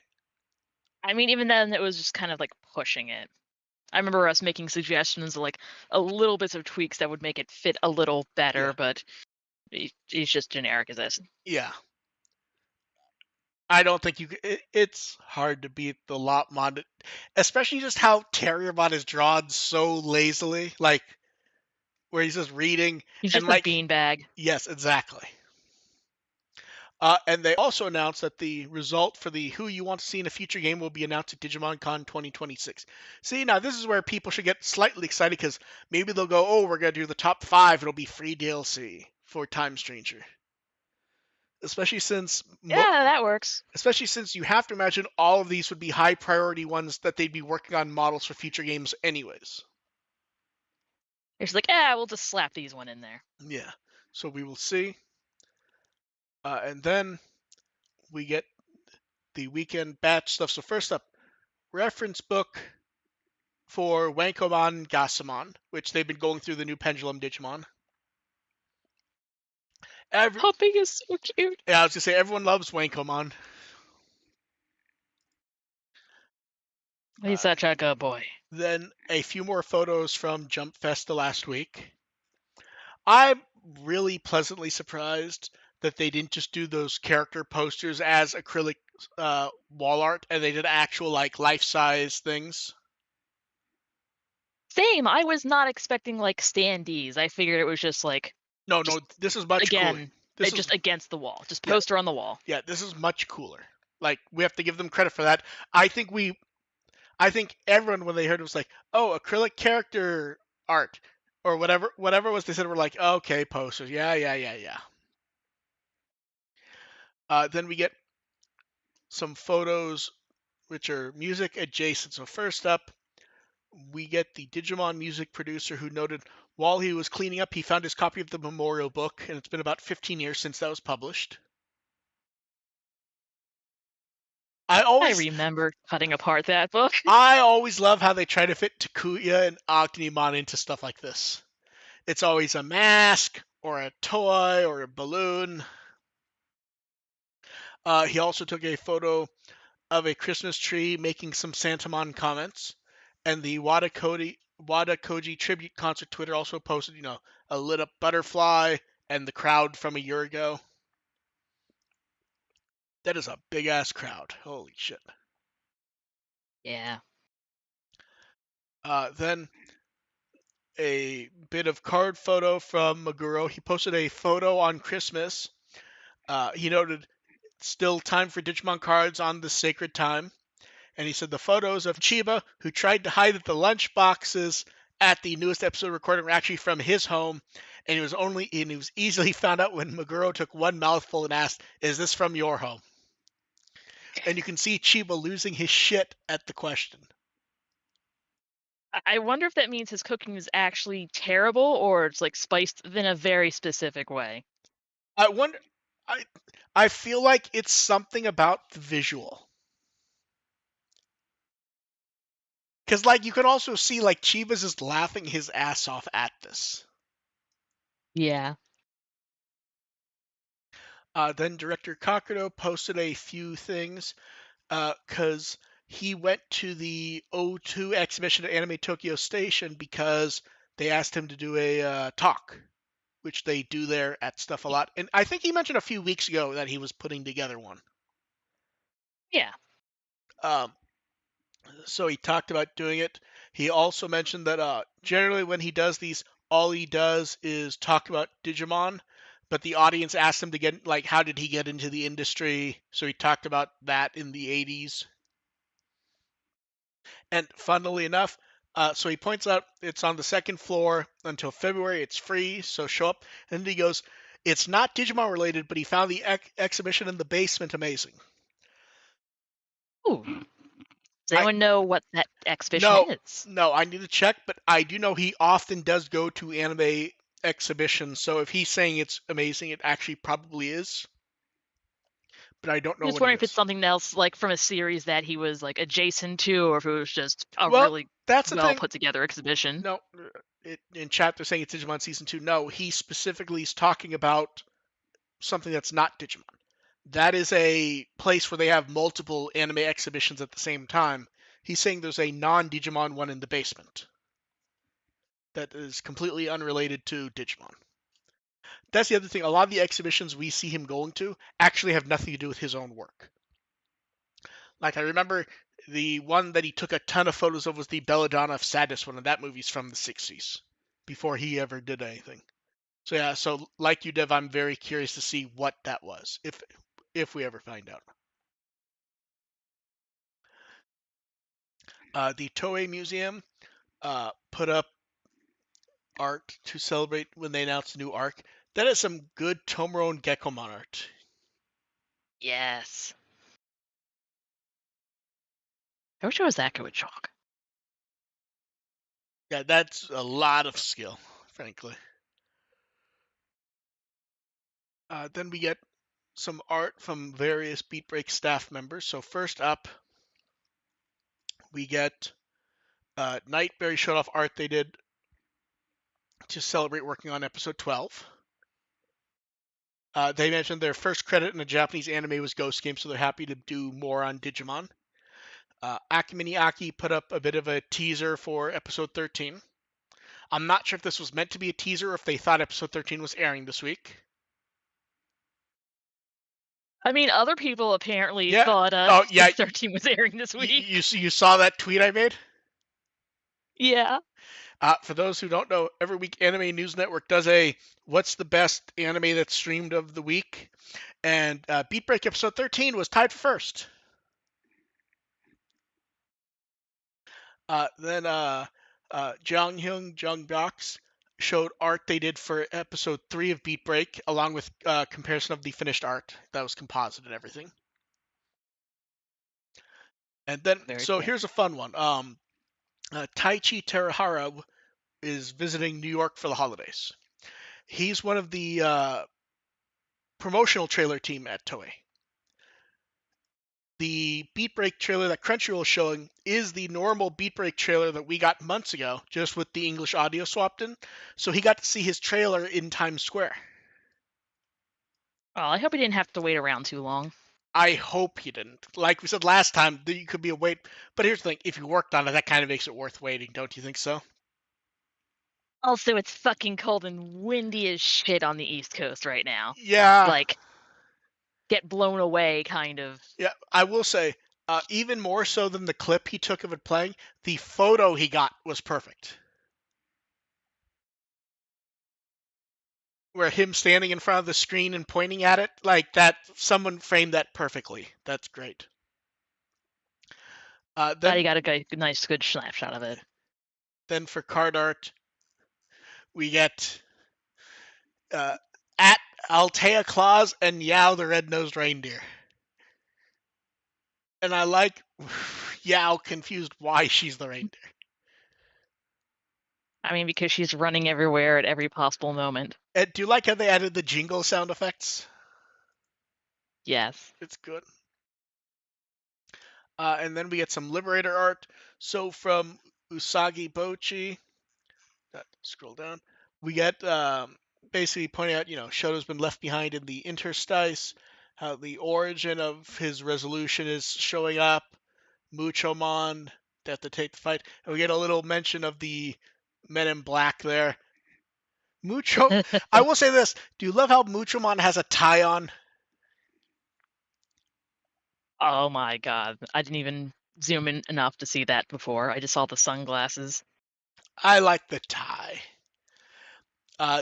I mean, even then, it was just kind of like pushing it. I remember us making suggestions, like a little bits of tweaks that would make it fit a little yeah, better, but he's just generic as this. yeah. I don't think you. It's hard to beat the Lopmon, especially just how Terriermon is drawn so lazily, like where he's just reading He's and just a like beanbag. yes, exactly. And they also announced that the result for the Who You Want to See in a Future Game will be announced at Digimon Con 2026. See, now this is where people should get slightly excited because maybe they'll go, oh, we're going to do the top 5. It'll be free DLC for Time Stranger. Especially since Yeah, that works. especially since you have to imagine all of these would be high priority ones that they'd be working on models for future games anyways. It's like, we'll just slap these one in there. Yeah. So we will see. And then we get the weekend batch stuff. So first up, reference book for Wankomon Gasamon, which they've been going through the new Pendulum Digimon. Every Puppy is so cute. Yeah, I was gonna say everyone loves Wankomon. He's such a good boy. Then a few more photos from Jump Festa last week. I'm really pleasantly surprised that they didn't just do those character posters as acrylic wall art and they did actual like life-size things. Same. I was not expecting like standees. I figured it was just like, No, just no, this is much cooler. again, This is just against the wall, just yeah, poster on the wall. yeah, this is much cooler. Like we have to give them credit for that. I think I think everyone when they heard it was like, oh, acrylic character art or whatever it was they said were like, oh, okay, posters. Yeah, yeah, yeah, yeah. Then we get some photos which are music adjacent. So first up, we get the Digimon music producer who noted while he was cleaning up, he found his copy of the memorial book, and it's been about 15 years since that was published. I I always remember cutting apart that book. I always love how they try to fit Takuya and Agumon into stuff like this. It's always a mask or a toy or a balloon. He also took a photo of a Christmas tree making some Santamon comments. And the Wada Koji tribute concert Twitter also posted, a lit up butterfly and the crowd from a year ago. That is a big ass crowd. Holy shit. Yeah. Then a bit of card photo from Maguro. He posted a photo on Christmas. He noted still time for Digimon cards on the sacred time. And he said the photos of Chiba, who tried to hide the lunch boxes at the newest episode recording, were actually from his home. And he was easily found out when Maguro took one mouthful and asked, "Is this from your home?" And you can see Chiba losing his shit at the question. I wonder if that means his cooking is actually terrible or it's like spiced in a very specific way. I wonder. I I feel like it's something about the visual. Because, like, you can also see, like, Chiba's just laughing his ass off at this. Yeah. Then director Kakudo posted a few things because he went to the O2 exhibition at Anime Tokyo Station because they asked him to do a talk, which they do there at stuff a lot. And I think he mentioned a few weeks ago that he was putting together one. Yeah. Um, so he talked about doing it. He also mentioned that generally when he does these, all he does is talk about Digimon, but the audience asked him to get like, how did he get into the industry? So he talked about that in the 80s. And funnily enough, so he points out it's on the second floor until February. It's free, so show up. And then he goes, it's not Digimon related, but he found the exhibition in the basement amazing. Ooh. Does I anyone know what that exhibition no, is? no, I need to check, but I do know he often does go to anime exhibitions. So if he's saying it's amazing, it actually probably is. But I don't I'm know just what it wondering if it's is. something else like from a series that he was like adjacent to, or if it was just a Well, really that's the well thing. put together exhibition. No, in chat they're saying it's Digimon season 2. No, he specifically is talking about something that's not Digimon. That is a place where they have multiple anime exhibitions at the same time. He's saying there's a non-Digimon one in the basement that is completely unrelated to Digimon. That's the other thing. A lot of the exhibitions we see him going to actually have nothing to do with his own work. Like I remember the one that he took a ton of photos of was the Belladonna of Sadness one, and that movie's from the 60s before he ever did anything. So yeah, so like you, Dev, I'm very curious to see what that was, if we ever find out. The Toei Museum put up art to celebrate when they announced the new arc. That is some good Tomoro and Gekkomon art. Yes. I wish it was that good with chalk. Yeah, that's a lot of skill, frankly. Then we get some art from various Beatbreak staff members. So first up, we get Nightberry showed off art they did to celebrate working on episode 12. They mentioned their first credit in a Japanese anime was Ghost Game, so they're happy to do more on Digimon. Akimini Aki put up a bit of a teaser for episode 13. I'm not sure if this was meant to be a teaser or if they thought episode 13 was airing this week. I mean, other people apparently Yeah. thought Oh, yeah. 13 was airing this week. You saw that tweet I made? Yeah. For those who don't know, every week Anime News Network does a what's the best anime that's streamed of the week, and Beatbreak episode 13 was tied for first. Then Jung Hyung Jung Box showed art they did for episode 3 of Beat Break, along with comparison of the finished art that was composite and everything. And then, Very so cool. here's a fun one. Taichi Terahara is visiting New York for the holidays. He's one of the promotional trailer team at Toei. The Beat Break trailer that Crunchyroll is showing is the normal Beat Break trailer that we got months ago, just with the English audio swapped in. So he got to see his trailer in Times Square. Oh, I hope he didn't have to wait around too long. I hope he didn't. Like we said last time, you could be a wait. But here's the thing: if you worked on it, that kind of makes it worth waiting, don't you think so? Also, it's fucking cold and windy as shit on the East Coast right now. Yeah, Like, get blown away, kind of. yeah. I will say, even more so than the clip he took of it playing, the photo he got was perfect. Where him standing in front of the screen and pointing at it, like that, someone framed that perfectly. That's great. Glad Then, he got a nice, good snapshot of it. then for card art, we get uh, at Altea Claus and Yao the red-nosed reindeer. And I like Yao confused why she's the reindeer. I mean, because she's running everywhere at every possible moment. And do you like how they added the jingle sound effects? Yes. It's good. And then we get some Liberator art. So from Usagi Bochi, scroll down, we get basically pointing out, Shoto's been left behind in the interstice, how the origin of his resolution is showing up, Muchomon, they have to take the fight, and we get a little mention of the Men in Black there. Mucho, I will say this: do you love how Muchomon has a tie on? Oh my god. I didn't even zoom in enough to see that before. I just saw the sunglasses. I like the tie.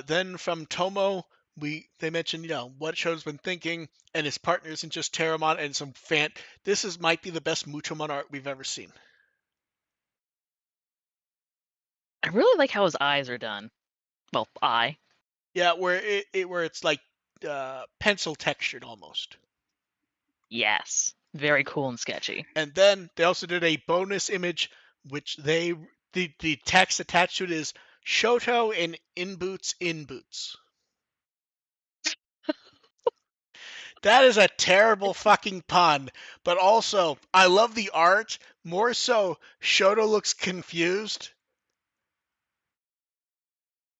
Then from Tomo, they mentioned, what Shoto's been thinking, and his partner isn't just Terramon and some fan. Might be the best Muchomon art we've ever seen. I really like how his eyes are done. Well, eye. Yeah, where it's like pencil textured almost. Yes. Very cool and sketchy. And then they also did a bonus image, which the text attached to it is Shoto in boots in boots. That is a terrible fucking pun, but also I love the art. More so, Shoto looks confused,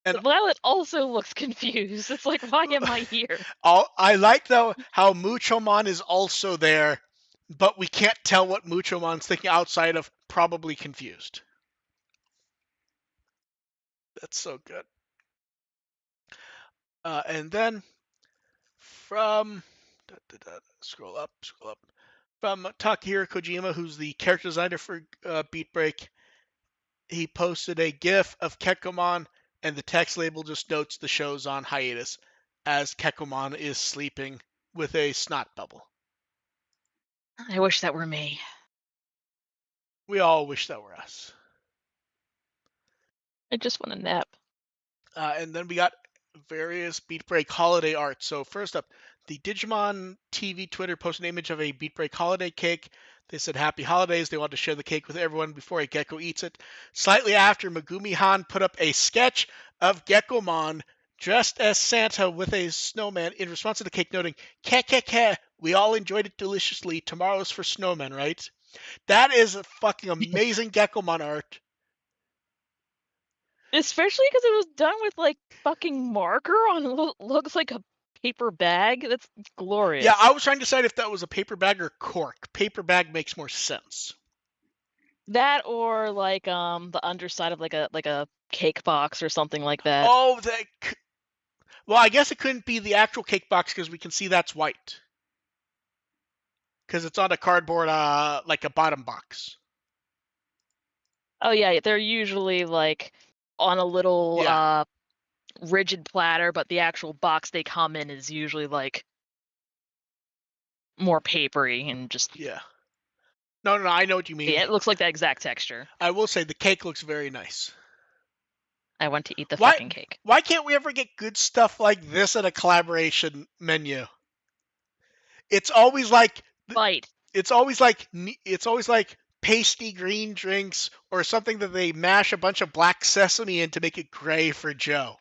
and Violet also looks confused. It's like, why am I here? I like though how Muchomon is also there, but we can't tell what Muchomon's thinking outside of probably confused. That's so good. And then from scroll up from Takahiro Kojima, who's the character designer for Beat Break. He posted a GIF of Kekomon, and the text label just notes the show's on hiatus as Kekomon is sleeping with a snot bubble. I wish that were me. We all wish that were us. I just want a nap. And then we got various Beat Break holiday art. So first up, the Digimon TV Twitter posted an image of a Beat Break holiday cake. They said happy holidays. They wanted to share the cake with everyone before a gecko eats it. Slightly after, Megumi Han put up a sketch of Geckomon dressed as Santa with a snowman in response to the cake, noting, "Keh, we all enjoyed it deliciously. Tomorrow's for snowmen, right?" That is a fucking amazing Geckomon art. Especially because it was done with like fucking marker on looks like a paper bag. That's Yeah, glorious. I was trying to decide if that was a paper bag or cork. Paper bag makes more sense. That or like the underside of like a cake box or something like that. Oh, well, I guess it couldn't be the actual cake box because we can see that's white. Because it's on a cardboard, like a bottom box. Oh yeah, they're usually like on a little Yeah, rigid platter, but the actual box they come in is usually like more papery and just yeah. No, I know what you mean. Yeah, it looks like that exact texture. I will say the cake looks very nice. I went to eat the Why fucking cake. why can't we ever get good stuff like this at a collaboration menu? It's always like Fight. it's always like pasty green drinks or something that they mash a bunch of black sesame in to make it gray for Joe.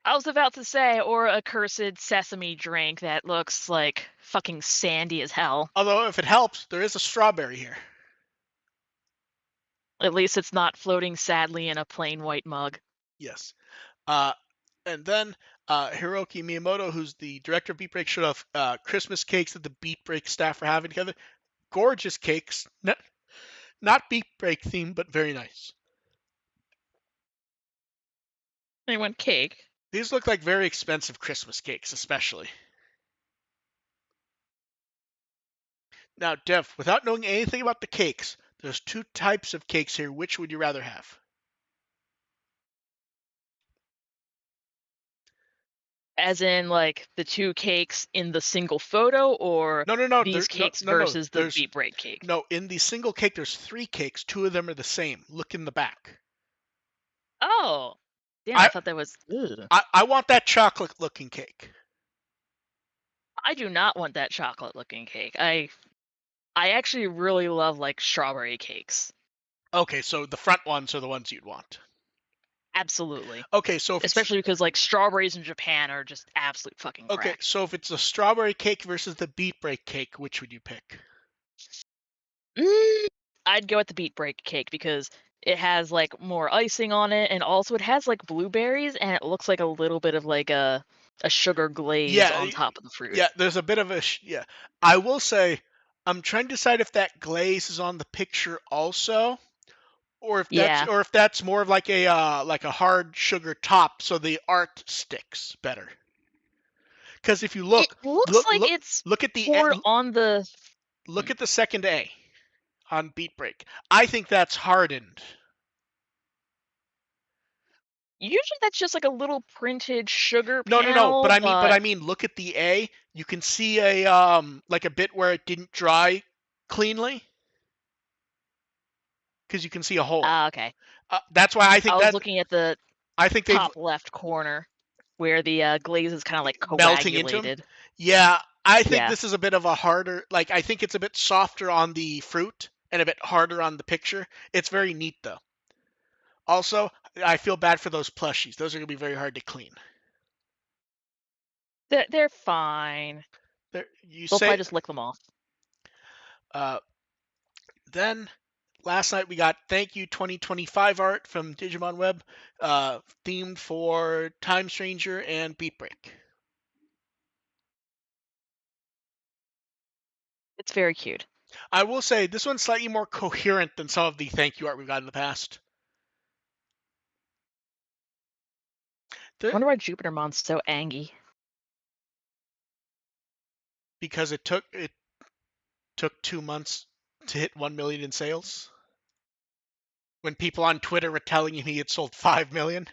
I was about to say, or a cursed sesame drink that looks like fucking sandy as hell. Although if it helps, there is a strawberry here. At least it's not floating sadly in a plain white mug. Yes. Uh, and then Hiroki Miyamoto, who's the director of Beatbreak, showed off Christmas cakes that the Beatbreak staff are having together. Gorgeous cakes, not Beatbreak themed, but very nice. They went cake. These look like very expensive Christmas cakes, especially. Now, Dev, without knowing anything about the cakes, there's two types of cakes here. Which would you rather have? As in, like, the two cakes in the single photo, or No. these No, cakes no, no. versus the There's beet break cake? no in the single cake. There's three cakes. Two of them are the same. Look in the back. Oh, damn! I I thought that was. Ugh. I want that chocolate-looking cake. I do not want that chocolate-looking cake. I actually really love like strawberry cakes. Okay, so the front ones are the ones you'd want. Absolutely. Okay, so if it's Especially because like strawberries in Japan are just absolute fucking okay, crack. so if it's a strawberry cake versus the beet break cake, which would you pick? I'd go with the beet break cake because it has like more icing on it, and also it has like blueberries, and it looks like a little bit of like a sugar glaze Yeah, on top of the fruit. yeah. There's a bit of a yeah. I will say, I'm trying to decide if that glaze is on the picture also, Yeah. or if that's more of like a hard sugar top, so the art sticks better. Because if you It looks look, like look, it's look at the poured on the. look at the second A on Beat Break. I think that's hardened. Usually that's just like a little printed sugar No. But panel, I but mean, look at the A. You can see a like a bit where it didn't dry cleanly because you can see a hole. okay. That's why I was looking at the I think they've top left corner where the glaze is kind of like melting into them. coagulated. Yeah, I think Yeah. this is a bit of a harder. Like I think it's a bit softer on the fruit and a bit harder on the picture. It's very neat though. Also, I feel bad for those plushies. Those are gonna be very hard to clean. They're fine. You They'll probably say just lick them off. uh, then last night we got Thank You 2025 art from Digimon Web, themed for Time Stranger and Beat Break. It's very cute. I will say this one's slightly more coherent than some of the Thank You art we've got in the past. I wonder why Jupitermon's so angry. Because it took 2 months to hit 1 million in sales. When people on Twitter were telling him he had sold 5 million.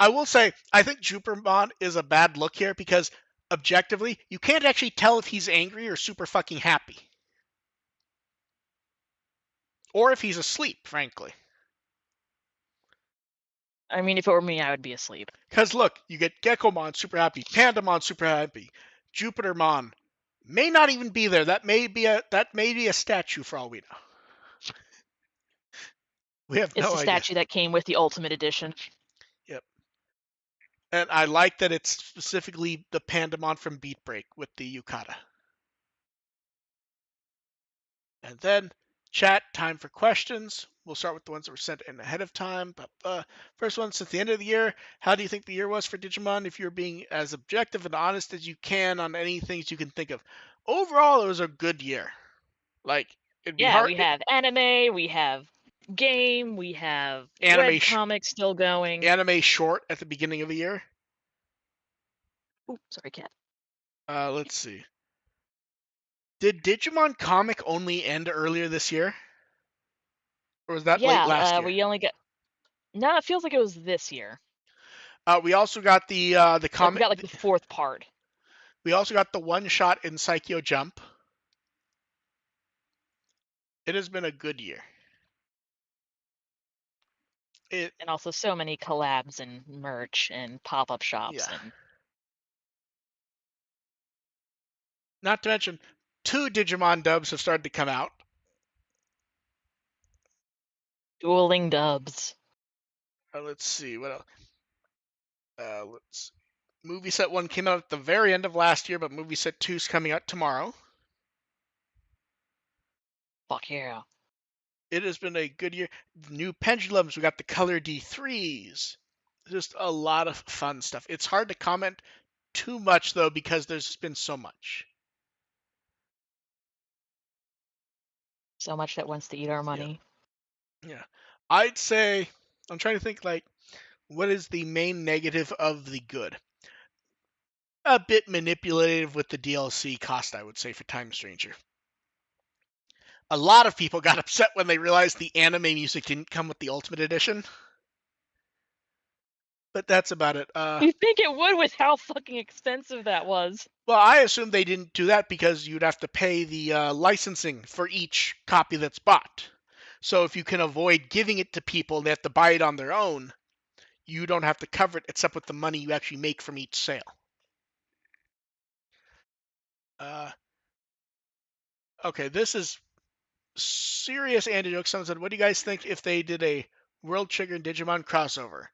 I will say, I think Jupitermon is a bad look here because objectively, you can't actually tell if he's angry or super fucking happy. Or if he's asleep, frankly. I mean, if it were me, I would be asleep. Because look, you get Geckomon super happy, Pandamon super happy, Jupitermon may not even be there. That may be a statue for all we know. We have It's no the idea. statue that came with the Ultimate Edition. Yep. And I like that it's specifically the Pandamon from Beat Break with the Yukata. And then chat, time for questions. We'll start with the ones that were sent in ahead of time. But first one, since the end of the year, how do you think the year was for Digimon? If you're being as objective and honest as you can on any things you can think of. Overall, it was a good year. Like, it'd be Yeah, hard. we have anime, we have game, we have Anime, webcomics still going. anime short at the beginning of the year. Ooh, sorry, cat. Let's see. Did Digimon comic only end earlier this year? Or was that late last Yeah, year? we only got. No, it feels like it was this year. We also got the Like we comic. got like the fourth part. We also got the one shot in Psycho Jump. It has been a good year. It And also so many collabs and merch and pop-up shops yeah. and Not to mention, two Digimon dubs have started to come out. dueling dubs. Let's see what else. Let's Movie Set 1 came out at the very end of last year, but Movie Set 2 is coming out tomorrow. Fuck yeah. It has been a good year. New pendulums. We got the Color D3s. Just a lot of fun stuff. It's hard to comment too much, though, because there's been so much. So much that wants to eat our Yeah. money. Yeah. I'd say, I'm trying to think, like, what is the main negative of the good? A bit manipulative with the DLC cost, I would say, for Time Stranger. A lot of people got upset when they realized the anime music didn't come with the Ultimate Edition. But that's about it. You think it would with how fucking expensive that was? Well, I assume they didn't do that because you'd have to pay the licensing for each copy that's bought. So if you can avoid giving it to people and they have to buy it on their own, you don't have to cover it except with the money you actually make from each sale. Uh, okay, this is serious anti-joke. Someone said, what do you guys think if they did a World Trigger and Digimon crossover?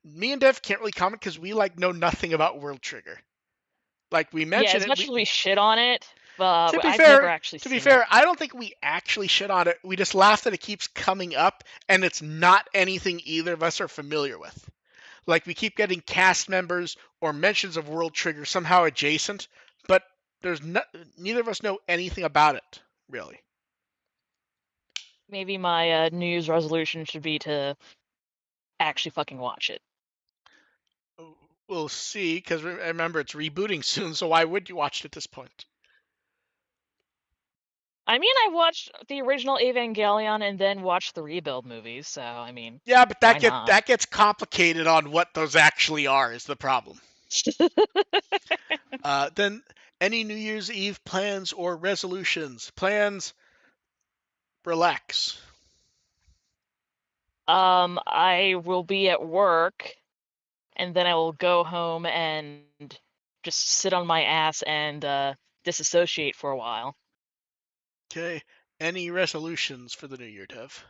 Me and Dev can't really comment because we know nothing about World Trigger. Like we Yeah, mentioned as it, much as we shit on it, but to be I've never fair, actually to be seen it. fair, I don't think we actually shit on it. We just laugh that it keeps coming up, and it's not anything either of us are familiar with. Like we keep getting cast members or mentions of World Trigger somehow adjacent, but there's neither of us know anything about it really. Maybe my New Year's resolution should be to actually fucking watch it. We'll see, because remember it's rebooting soon, so why would you watch it at this point? I mean, I watched the original Evangelion and then watched the rebuild movies, so I mean, Yeah, but why not? that gets complicated on what those actually are is the problem. Then any New Year's Eve plans or resolutions? Plans, relax. I will be at work and then I will go home and just sit on my ass and disassociate for a while. Okay. Any resolutions for the new year, Dev?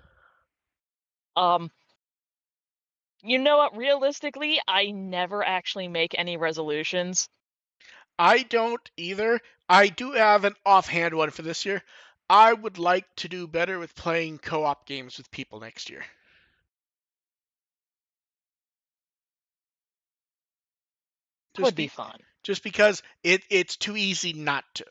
Um, you know what? Realistically, I never actually make any resolutions. I don't either. I do have an offhand one for this year. I would like to do better with playing co-op games with people next year. Just Would be be fun. just because it's too easy not to.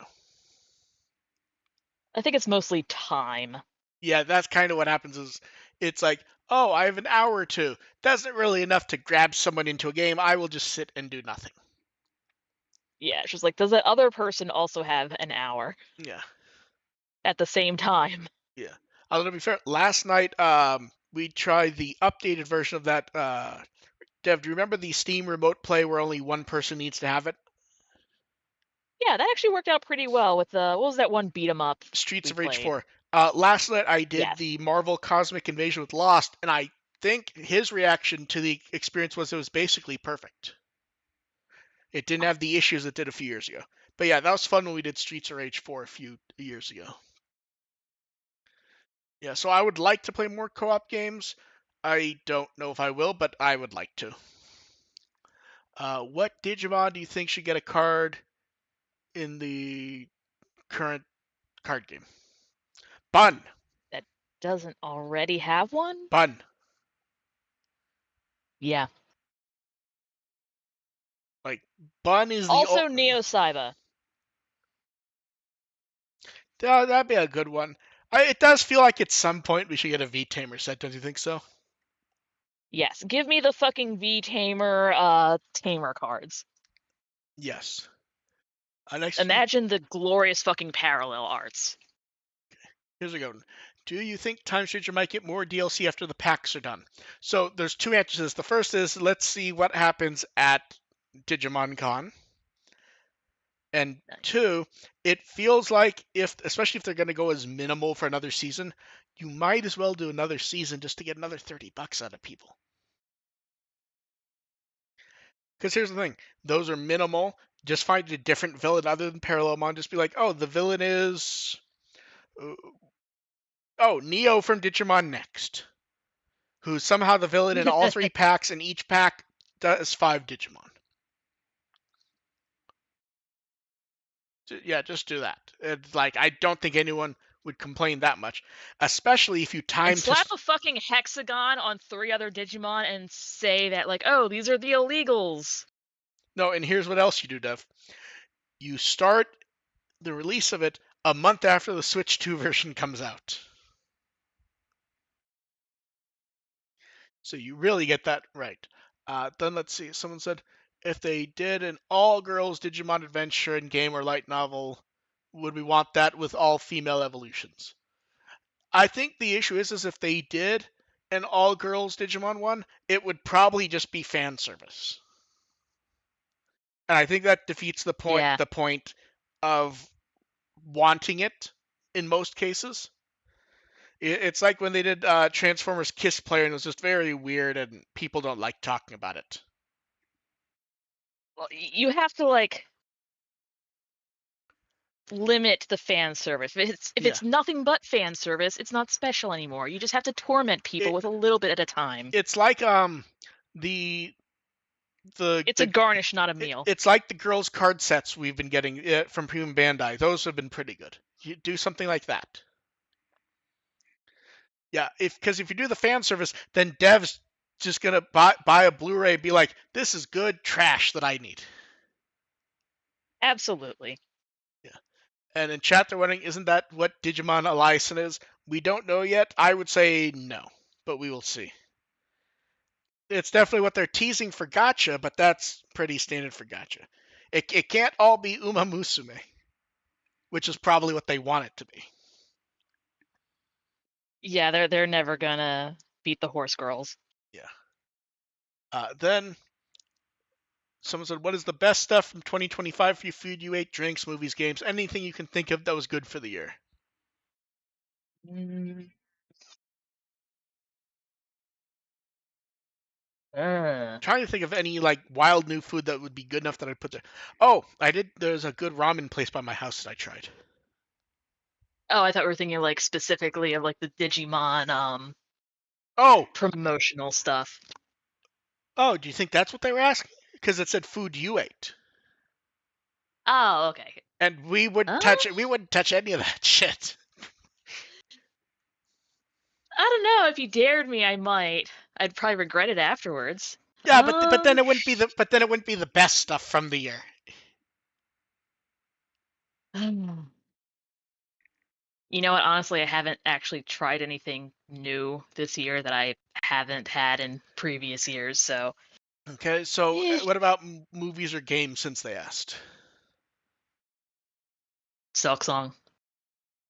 I think it's mostly time. Yeah, that's kind of what happens is it's like, oh, I have an hour or two. That's not really enough to grab someone into a game. I will just sit and do nothing. Yeah, it's just like, does that other person also have an hour Yeah. at the same time? Yeah. To be fair, last night we tried the updated version of that. Dev, do you remember the Steam Remote Play where only one person needs to have it? Yeah, that actually worked out pretty well with the what was that one beat 'em up Streets we of Rage played? 4. Last night I did Yes. the Marvel Cosmic Invasion with Lost, and I think his reaction to the experience was it was basically perfect. It didn't have the issues it did a few years ago. But yeah, that was fun when we did Streets of Rage 4 a few years ago. Yeah, so I would like to play more co-op games. I don't know if I will, but I would like to. What Digimon do you think should get a card in the current card game? Bun. That doesn't already have one? Bun. Yeah. Like, Bun is the... Also Neo Saiba. That'd be a good one. It does feel like at some point we should get a V-Tamer set, don't you think so? Yes. Give me the fucking V Tamer Tamer cards. Yes. Next few... Imagine the glorious fucking parallel arts. Here's a good one. Do you think Time Stranger might get more DLC after the packs are done? So there's two answers to this. The first is let's see what happens at Digimon Con. And Nice. two, it feels like especially if they're going to go as minimal for another season, you might as well do another season just to get another $30 out of people. Because here's the thing, those are minimal. Just find a different villain other than Parallelmon. Just be like, oh, the villain is, uh, oh, Neo from Digimon Next, who's somehow the villain in all three packs, and each pack does 5 Digimon. Yeah, just do that. It's like, I don't think anyone would complain that much, especially if you And time to. slap a fucking hexagon on 3 other Digimon and say that, like, oh, these are the illegals. No, and here's what else you do, Dev. You start the release of it a month after the Switch 2 version comes out. So you really get that right. Then let's see. Someone said if they did an all-girls Digimon adventure in game or light novel, would we want that with all female evolutions? I think the issue is if they did an all-girls Digimon one, it would probably just be fan service, and I think that defeats the point. Yeah. The point of wanting it in most cases. It's like when they did Transformers Kiss Player, and it was just very weird, and people don't like talking about it. Well, you have to, like, limit the fan service. If Yeah, it's nothing but fan service, it's not special anymore. You just have to torment people it, with a little bit at a time. it's like the It's a garnish, not a meal. it's like the girls card sets we've been getting from Premium Bandai. Those have been pretty good. You do something like that. Yeah, because if you do the fan service, then devs just gonna buy a Blu-ray, and be like, this is good trash that I need. Absolutely. Yeah. And in chat they're wondering, isn't that what Digimon Alliance is? We don't know yet. I would say no, but we will see. It's definitely what they're teasing for Gacha, but that's pretty standard for Gacha. It can't all be Uma Musume, which is probably what they want it to be. Yeah, they're never gonna beat the horse girls. Yeah. Then someone said, what is the best stuff from 2025 for you? Food you ate, drinks, movies, games, anything you can think of that was good for the year. Mm. Trying to think of any like wild new food that would be good enough that I'd put there. Oh, I did. There's a good ramen place by my house that I tried. Oh, I thought we were thinking, like, specifically of, like, the Digimon Oh, promotional stuff. oh, do you think that's what they were asking? Because it said food you ate, Oh, okay. and we wouldn't Um, touch it. We wouldn't touch any of that shit. I don't know. If you dared me, I might. I'd probably regret it afterwards. Yeah, but then it wouldn't be the best stuff from the year. You know what? Honestly, I haven't actually tried anything new this year that I haven't had in previous years. So, Okay, so eh, what about movies or games? Since they asked, Silk Song.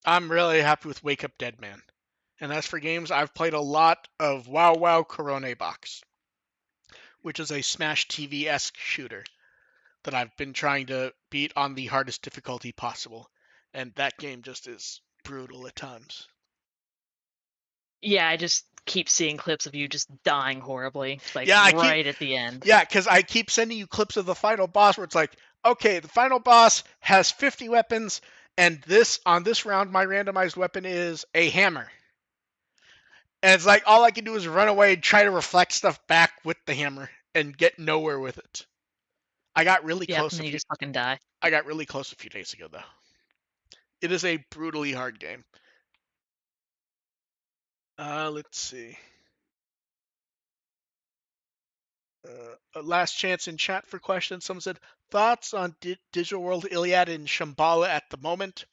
I'm really happy with Wake Up Dead Man. And as for games, I've played a lot of Wow Wow Corone Box, which is a Smash TV-esque shooter that I've been trying to beat on the hardest difficulty possible. And that game just is brutal at times. Yeah, I just keep seeing clips of you just dying horribly, like Yeah, right at the end. yeah, because I keep sending you clips of the final boss where it's like, okay, the final boss has 50 weapons, and on this round, my randomized weapon is a hammer. And it's like all I can do is run away and try to reflect stuff back with the hammer and get nowhere with it. I got really Yep, close and a then you few. just fucking die. I got really close a few days ago though. It is a brutally hard game. Let's see. Last chance in chat for questions. Someone said thoughts on Digital World Iliad and Shambhala at the moment.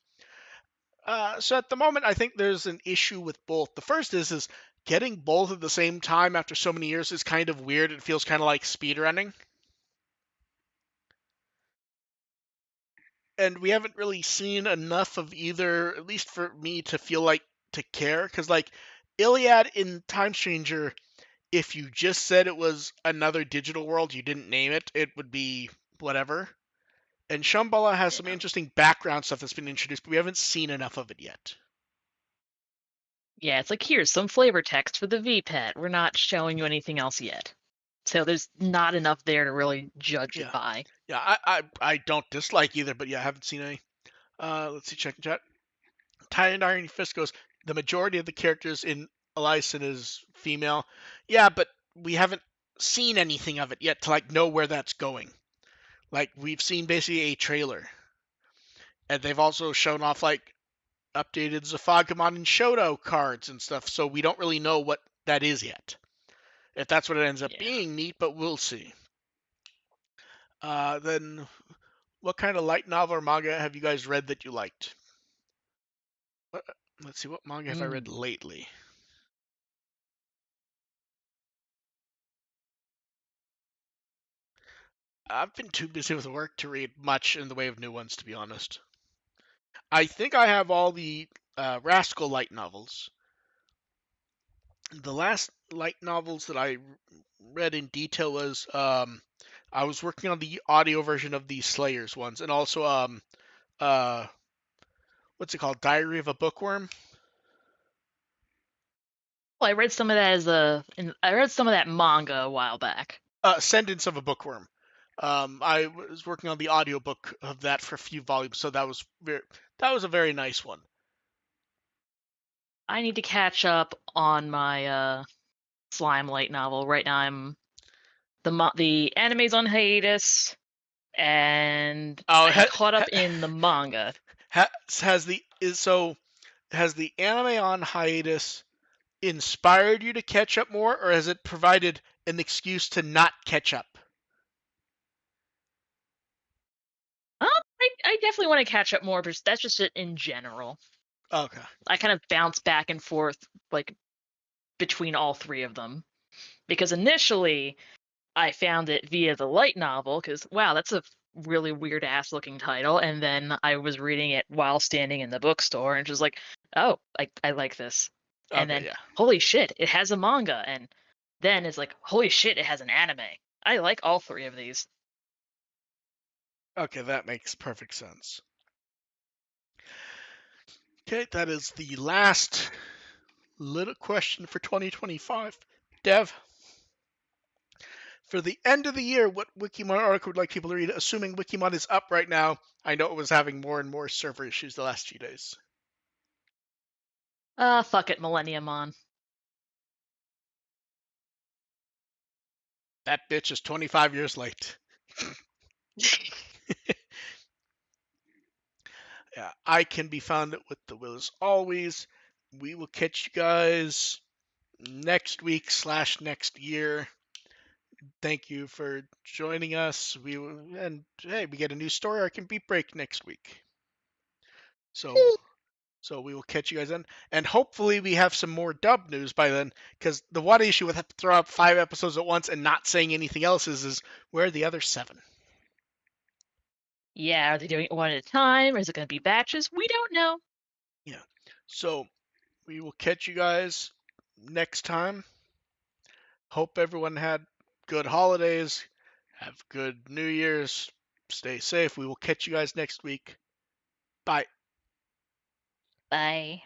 So at the moment, I think there's an issue with both. The first is getting both at the same time after so many years is kind of weird. It feels kind of like speedrunning. And we haven't really seen enough of either, at least for me to feel like to care. Because like Iliad in Time Stranger, if you just said it was another digital world, you didn't name it, it would be whatever. And Shambhala has some Yeah. interesting background stuff that's been introduced, but we haven't seen enough of it yet. Yeah, it's like here's some flavor text for the VPET. We're not showing you anything else yet. So there's not enough there to really judge it Yeah. by. Yeah, I don't dislike either, but yeah, I haven't seen any. Let's see, check in chat. Titan Irony Fist goes, the majority of the characters in Elysin is female. Yeah, but we haven't seen anything of it yet to like know where that's going. Like we've seen basically a trailer, and they've also shown off like updated Zafagamon and Shoto cards and stuff, so we don't really know what that is yet. If that's what it ends up Yeah. being, neat, but we'll see. Then, what kind of light novel or manga have you guys read that you liked? What, let's see, what manga have I read Mm. lately? I've been too busy with work to read much in the way of new ones, to be honest. I think I have all the Rascal light novels. The last light novels that I read in detail was I was working on the audio version of the Slayers ones, and also uh, what's it called? Diary of a Bookworm. Well, I read some of that I read some of that manga a while back. Ascendance of a Bookworm. I was working on the audiobook of that for a few volumes, so that was a very nice one. I need to catch up on my slime light novel. Right now I'm the anime's on hiatus and Oh, I'm caught up in the manga. has the is so has the anime on hiatus inspired you to catch up more, or has it provided an excuse to not catch up? I definitely want to catch up more, but that's just it in general. Okay. I kind of bounce back and forth like between all three of them because initially I found it via the light novel because wow, that's a really weird ass looking title, and then I was reading it while standing in the bookstore and just like, oh, I like this, and Okay, then yeah. holy shit, it has a manga, and then it's like holy shit, it has an anime. I like all three of these. Okay, that makes perfect sense. Okay, that is the last little question for 2025. Dev, for the end of the year, what Wikimon article would like people to read? Assuming Wikimon is up right now, I know it was having more and more server issues the last few days. Fuck it, Millennium on. That bitch is 25 years late. Yeah, I can be found with the will as always. We will catch you guys next week / next year. Thank you for joining us. And hey, we get a new story arc in Beatbreak next week. So we will catch you guys then, and hopefully we have some more dub news by then. Because the one issue with have to throw out 5 episodes at once and not saying anything else is where are the other 7? Yeah, are they doing it one at a time, or is it going to be batches? We don't know. Yeah. So we will catch you guys next time. Hope everyone had good holidays. Have good New Year's. Stay safe. We will catch you guys next week. Bye. Bye.